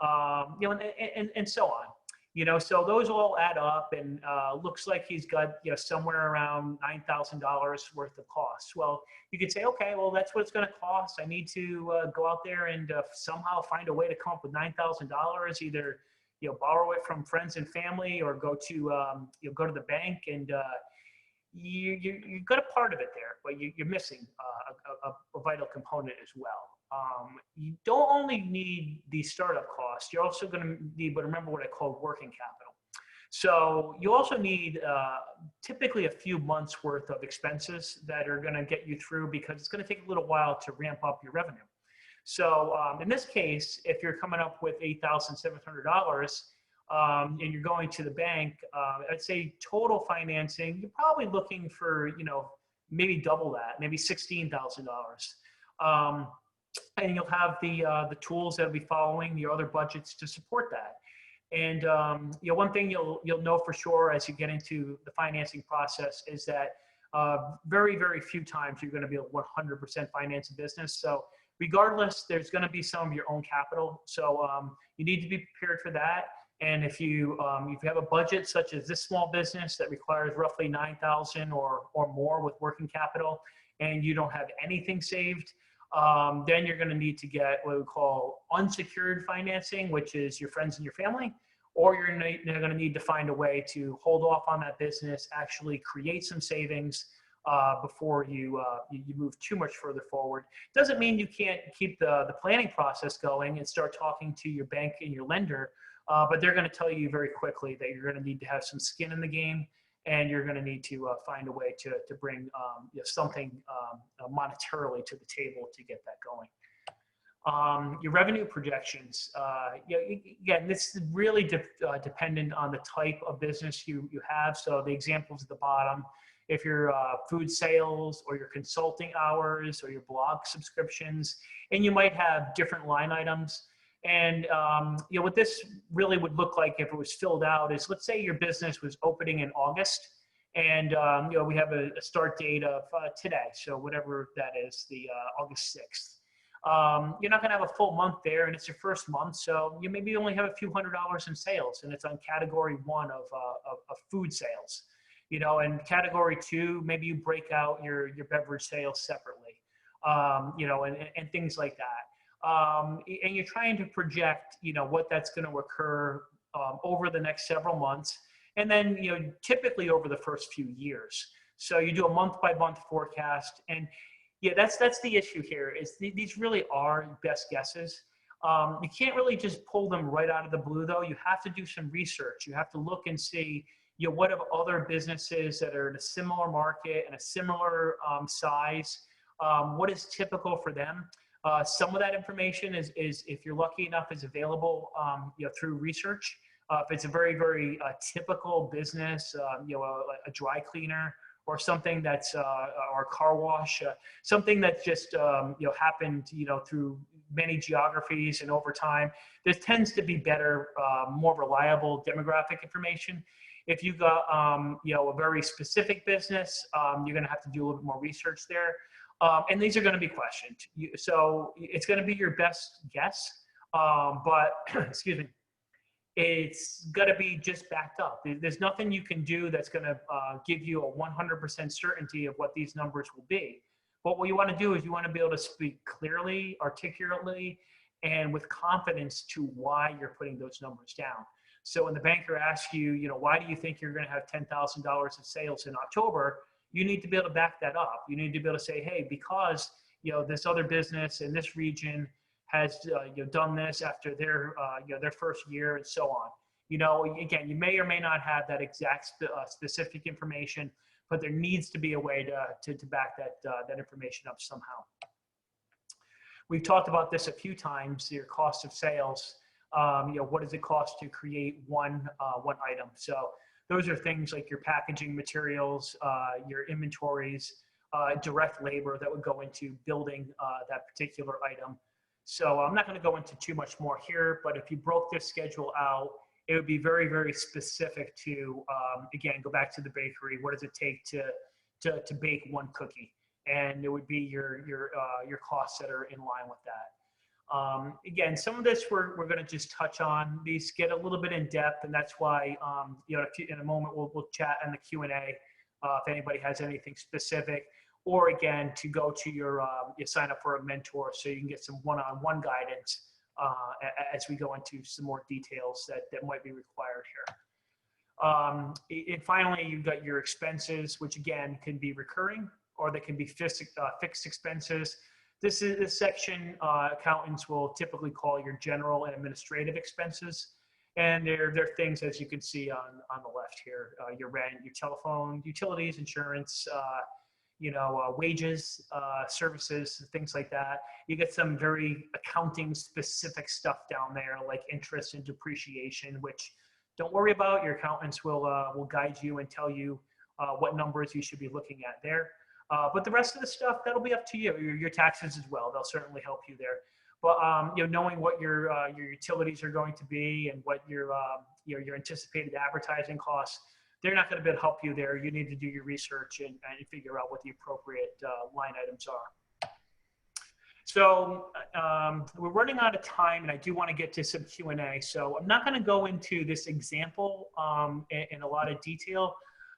and so on. So those all add up, and looks like he's got somewhere around $9,000 worth of costs. Well, you could say, okay, well that's what it's going to cost. I need to go out there and somehow find a way to come up with $9,000. Either borrow it from friends and family, or go to the bank, and you got a part of it there, but you're missing a vital component as well. You don't only need the startup costs, you're also going to need, but remember what I call working capital. So you also need typically a few months worth of expenses that are going to get you through, because it's going to take a little while to ramp up your revenue. So in this case, if you're coming up with $8,700 and you're going to the bank, I'd say total financing, you're probably looking for, maybe double that, maybe $16,000. And you'll have the tools that'll be following your other budgets to support that. And one thing you'll know for sure as you get into the financing process is that Very, very few times you're going to be able to 100% finance a business. So regardless, there's going to be some of your own capital. So you need to be prepared for that. And if you have a budget such as this small business that requires roughly 9,000 or more with working capital, and you don't have anything saved, then you're going to need to get what we call unsecured financing, which is your friends and your family, or you're going to need to find a way to hold off on that business, actually create some savings before you move too much further forward. Doesn't mean you can't keep the planning process going and start talking to your bank and your lender, but they're going to tell you very quickly that you're going to need to have some skin in the game, and you're going to need to find a way to bring something monetarily to the table to get that going. Your revenue projections, again, this is really dependent on the type of business you have. So the examples at the bottom, if you're food sales or your consulting hours or your blog subscriptions, and you might have different line items. And what this really would look like if it was filled out is, let's say your business was opening in August, and we have a start date of today, so whatever that is, the August 6th. You're not going to have a full month there, and it's your first month, so you maybe only have a few $100s in sales, and it's on category 1 of food sales. And category 2, maybe you break out your beverage sales separately, and things like that. And you're trying to project, what that's going to occur over the next several months, and then, typically over the first few years. So you do a month-by-month forecast, and that's the issue here. Is these really are best guesses. You can't really just pull them right out of the blue, though. You have to do some research. You have to look and see, what have other businesses that are in a similar market and a similar size, what is typical for them. Some of that information is if you're lucky enough, is available through research. If it's a very, very typical business, a dry cleaner or something that's or a car wash, something that just happened through many geographies and over time, there tends to be better, more reliable demographic information. If you got a very specific business, you're going to have to do a little bit more research there. And these are going to be questioned. So it's going to be your best guess, but excuse me, it's got to be just backed up. There's nothing you can do that's going to give you a 100% certainty of what these numbers will be. But what you want to do is you want to be able to speak clearly, articulately, and with confidence to why you're putting those numbers down. So when the banker asks you, why do you think you're going to have $10,000 in sales in October? You need to be able to back that up. You need to be able to say, hey, because this other business in this region has done this after their first year and so on. Again, you may or may not have that exact specific information, but there needs to be a way to back that information up somehow. We've talked about this a few times. Your cost of sales. What does it cost to create one item? So those are things like your packaging materials, your inventories, direct labor that would go into building that particular item. So I'm not going to go into too much more here, but if you broke this schedule out, it would be very, very specific to, again, go back to the bakery. What does it take to bake one cookie? And it would be your costs that are in line with that. Again, some of this we're going to just touch on. These get a little bit in depth, and that's why in a moment we'll chat in the Q&A if anybody has anything specific, or again to go to your you sign up for a mentor so you can get some one-on-one guidance as we go into some more details that might be required here. And finally, you've got your expenses, which again can be recurring or they can be fixed expenses. This section accountants will typically call your general and administrative expenses. And they're things, as you can see on the left here, your rent, your telephone, utilities, insurance, wages, services, things like that. You get some very accounting specific stuff down there like interest and depreciation, which don't worry about. Your accountants will guide you and tell you what numbers you should be looking at there. But the rest of the stuff, that'll be up to you. Your taxes as well, they'll certainly help you there. But knowing what your utilities are going to be and what your anticipated advertising costs, they're not going to be able to help you there. You need to do your research and figure out what the appropriate line items are. So we're running out of time, and I do want to get to some Q&A. So I'm not going to go into this example in a lot of detail,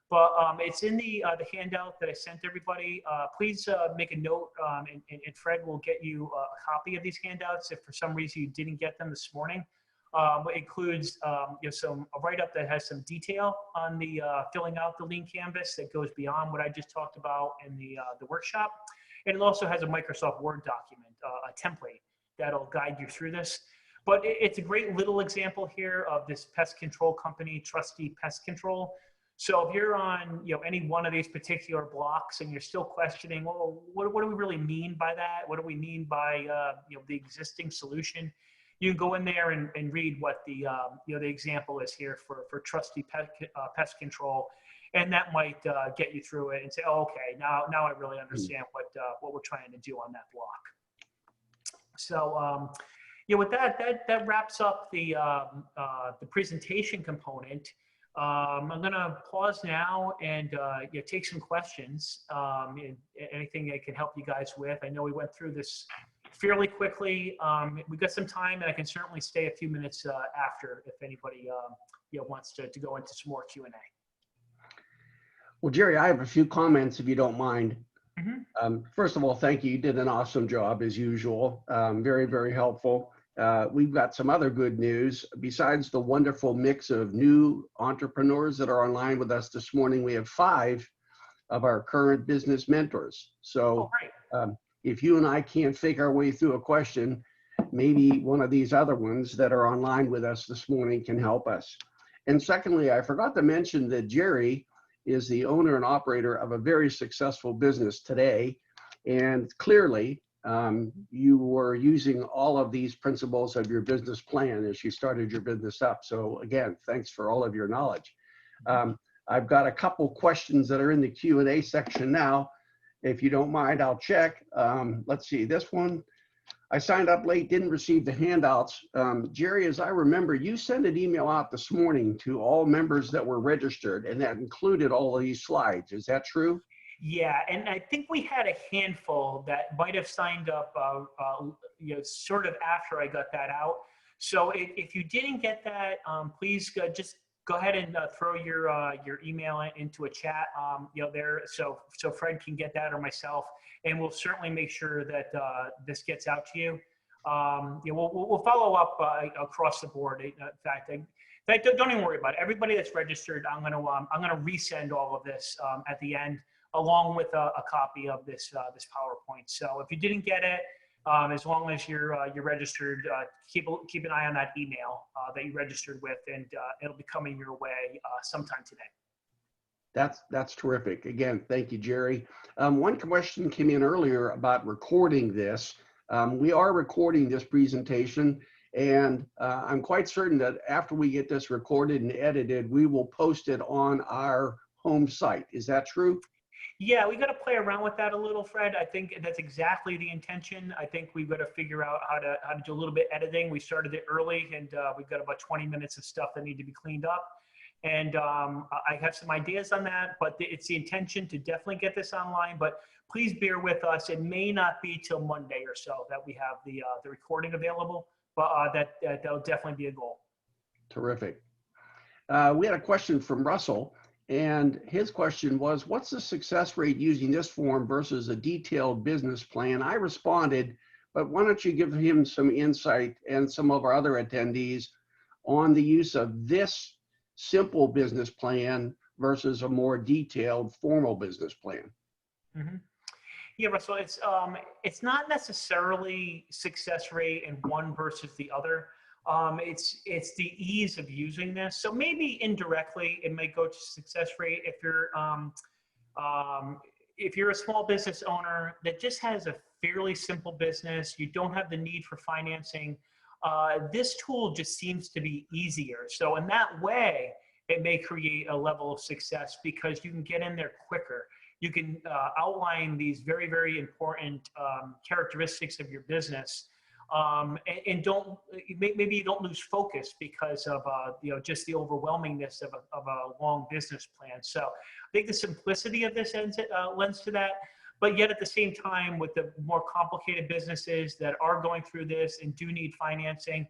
but it's in the handout that I sent everybody. Please make a note, and Fred will get you a copy of these handouts if for some reason you didn't get them this morning. It includes a write-up that has some detail on the filling out the lean canvas that goes beyond what I just talked about in the workshop. And it also has a Microsoft Word document, a template that'll guide you through this. But it's a great little example here of this pest control company, Trusty Pest Control. So if you're on any one of these particular blocks and you're still questioning, well, what do we really mean by that? What do we mean by the existing solution? You can go in there and read what the the example is here for Trusty Pest Control. And that might get you through it and say, oh, okay, now I really understand what we're trying to do on that block. So, with that wraps up the presentation component. I'm going to pause now and take some questions. Anything I can help you guys with. I know we went through this fairly quickly. We've got some time, and I can certainly stay a few minutes after if anybody wants to go into some more Q&A. Well, Jerry, I have a few comments if you don't mind. Mm-hmm. First of all, thank you. You did an awesome job as usual. Very, very helpful. We've got some other good news. Besides the wonderful mix of new entrepreneurs that are online with us this morning, we have 5 of our current business mentors. So if you and I can't figure our way through a question, maybe one of these other ones that are online with us this morning can help us. And secondly, I forgot to mention that Jerry is the owner and operator of a very successful business today. And clearly, you were using all of these principles of your business plan as you started your business up. So again, thanks for all of your knowledge. I've got a couple questions that are in the Q&A section now. If you don't mind, I'll check. Let's see, this one. I signed up late, didn't receive the handouts. Jerry, as I remember, you sent an email out this morning to all members that were registered, and that included all of these slides. Is that true? Yeah, and I think we had a handful that might have signed up, sort of after I got that out. So if you didn't get that, please just go ahead and throw your email into a chat, there, so Fred can get that or myself, and we'll certainly make sure that this gets out to you. We'll follow up across the board. In fact, don't even worry about it. Everybody that's registered, I'm gonna resend all of this at the end, along with a copy of this PowerPoint. So if you didn't get it, as long as you're registered, keep an eye on that email that you registered with, and it'll be coming your way sometime today. That's terrific. Again, thank you, Jerry. One question came in earlier about recording this. We are recording this presentation, and I'm quite certain that after we get this recorded and edited, we will post it on our home site. Is that true? Yeah, we got to play around with that a little, Fred. I think that's exactly the intention. I think we've got to figure out how to do a little bit editing. We started it early, and we've got about 20 minutes of stuff that need to be cleaned up. And I have some ideas on that, but it's the intention to definitely get this online. But please bear with us. It may not be till Monday or so that we have the recording available, but that'll definitely be a goal. Terrific. We had a question from Russell, and his question was, what's the success rate using this form versus a detailed business plan? I responded, but why don't you give him some insight and some of our other attendees on the use of this simple business plan versus a more detailed formal business plan? Mm-hmm. Yeah, Russell, it's not necessarily success rate in one versus the other. It's the ease of using this. So maybe indirectly it might go to success rate if you're a small business owner that just has a fairly simple business, you don't have the need for financing. This tool just seems to be easier. So in that way, it may create a level of success because you can get in there quicker. You can outline these very, very important characteristics of your business and don't maybe you don't lose focus because of just the overwhelmingness of a long business plan. So I think the simplicity of this lends to that. But yet at the same time, with the more complicated businesses that are going through this and do need financing,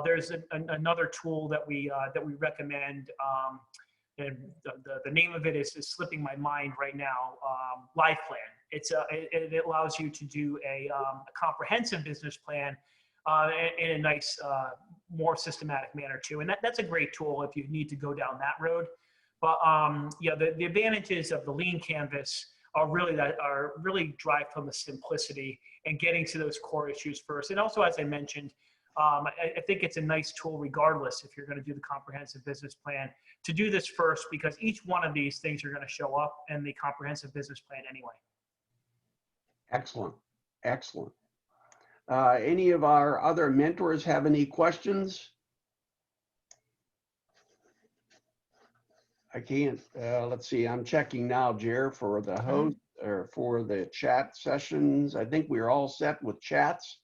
there's another tool that we recommend. And the name of it is slipping my mind right now. Life Plan. It allows you to do a comprehensive business plan in a nice, more systematic manner too. And that's a great tool if you need to go down that road. But the advantages of the lean canvas are really drive from the simplicity and getting to those core issues first. And also, as I mentioned, I think it's a nice tool regardless if you're going to do the comprehensive business plan to do this first, because each one of these things are going to show up in the comprehensive business plan anyway. Excellent. Excellent. Any of our other mentors have any questions? I can't, let's see, I'm checking now, Jer, for the host or for the chat sessions. I think we're all set with chats.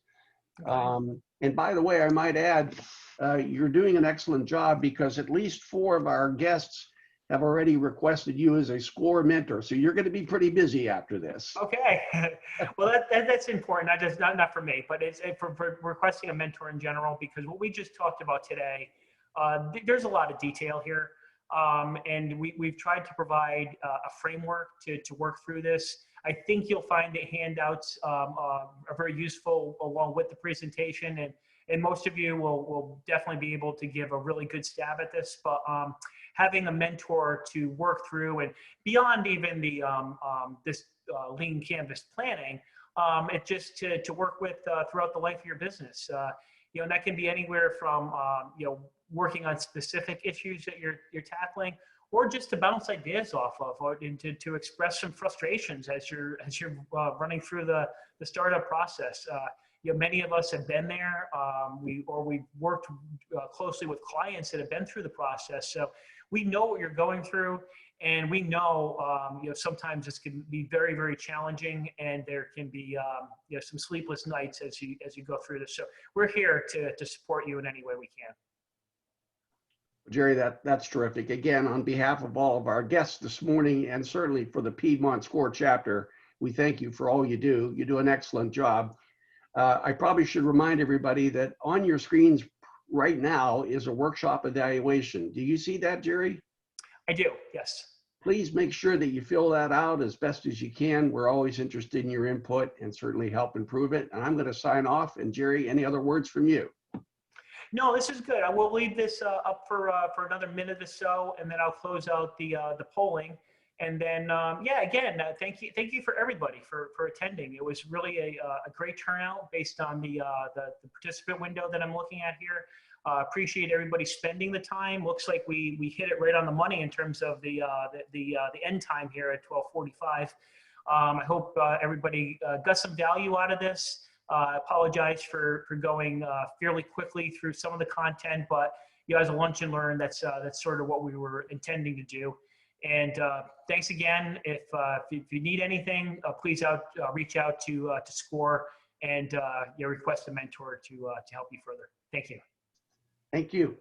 And by the way, I might add, you're doing an excellent job because at least 4 of our guests have already requested you as a SCORE mentor. So you're going to be pretty busy after this. Okay. Well, that's important. Not for me, but it's for requesting a mentor in general, because what we just talked about today, there's a lot of detail here. And we've tried to provide a framework to work through this. I think you'll find the handouts are very useful along with the presentation, and most of you will definitely be able to give a really good stab at this. But having a mentor to work through, and beyond even the this lean canvas planning, it just to work with throughout the life of your business. And that can be anywhere from working on specific issues that you're tackling, or just to bounce ideas off of, or to express some frustrations as you're running through the startup process. Many of us have been there. We've worked closely with clients that have been through the process, so we know what you're going through, and we know sometimes this can be very, very challenging, and there can be some sleepless nights as you go through this. So we're here to support you in any way we can. Jerry, that's terrific. Again, on behalf of all of our guests this morning, and certainly for the Piedmont SCORE chapter, we thank you for all you do. You do an excellent job. I probably should remind everybody that on your screens right now is a workshop evaluation. Do you see that, Jerry? I do, yes. Please make sure that you fill that out as best as you can. We're always interested in your input and certainly help improve it. And I'm going to sign off. And Jerry, any other words from you? No, this is good. I will leave this up for another minute or so, and then I'll close out the polling. And then, again, thank you for everybody for attending. It was really a great turnout based on the participant window that I'm looking at here. Appreciate everybody spending the time. Looks like we hit it right on the money in terms of the end time here at 12:45. I hope everybody got some value out of this. I apologize for going fairly quickly through some of the content, but as a lunch and learn, that's sort of what we were intending to do. And thanks again. If you need anything, please reach out to SCORE and request a mentor to help you further. Thank you. Thank you.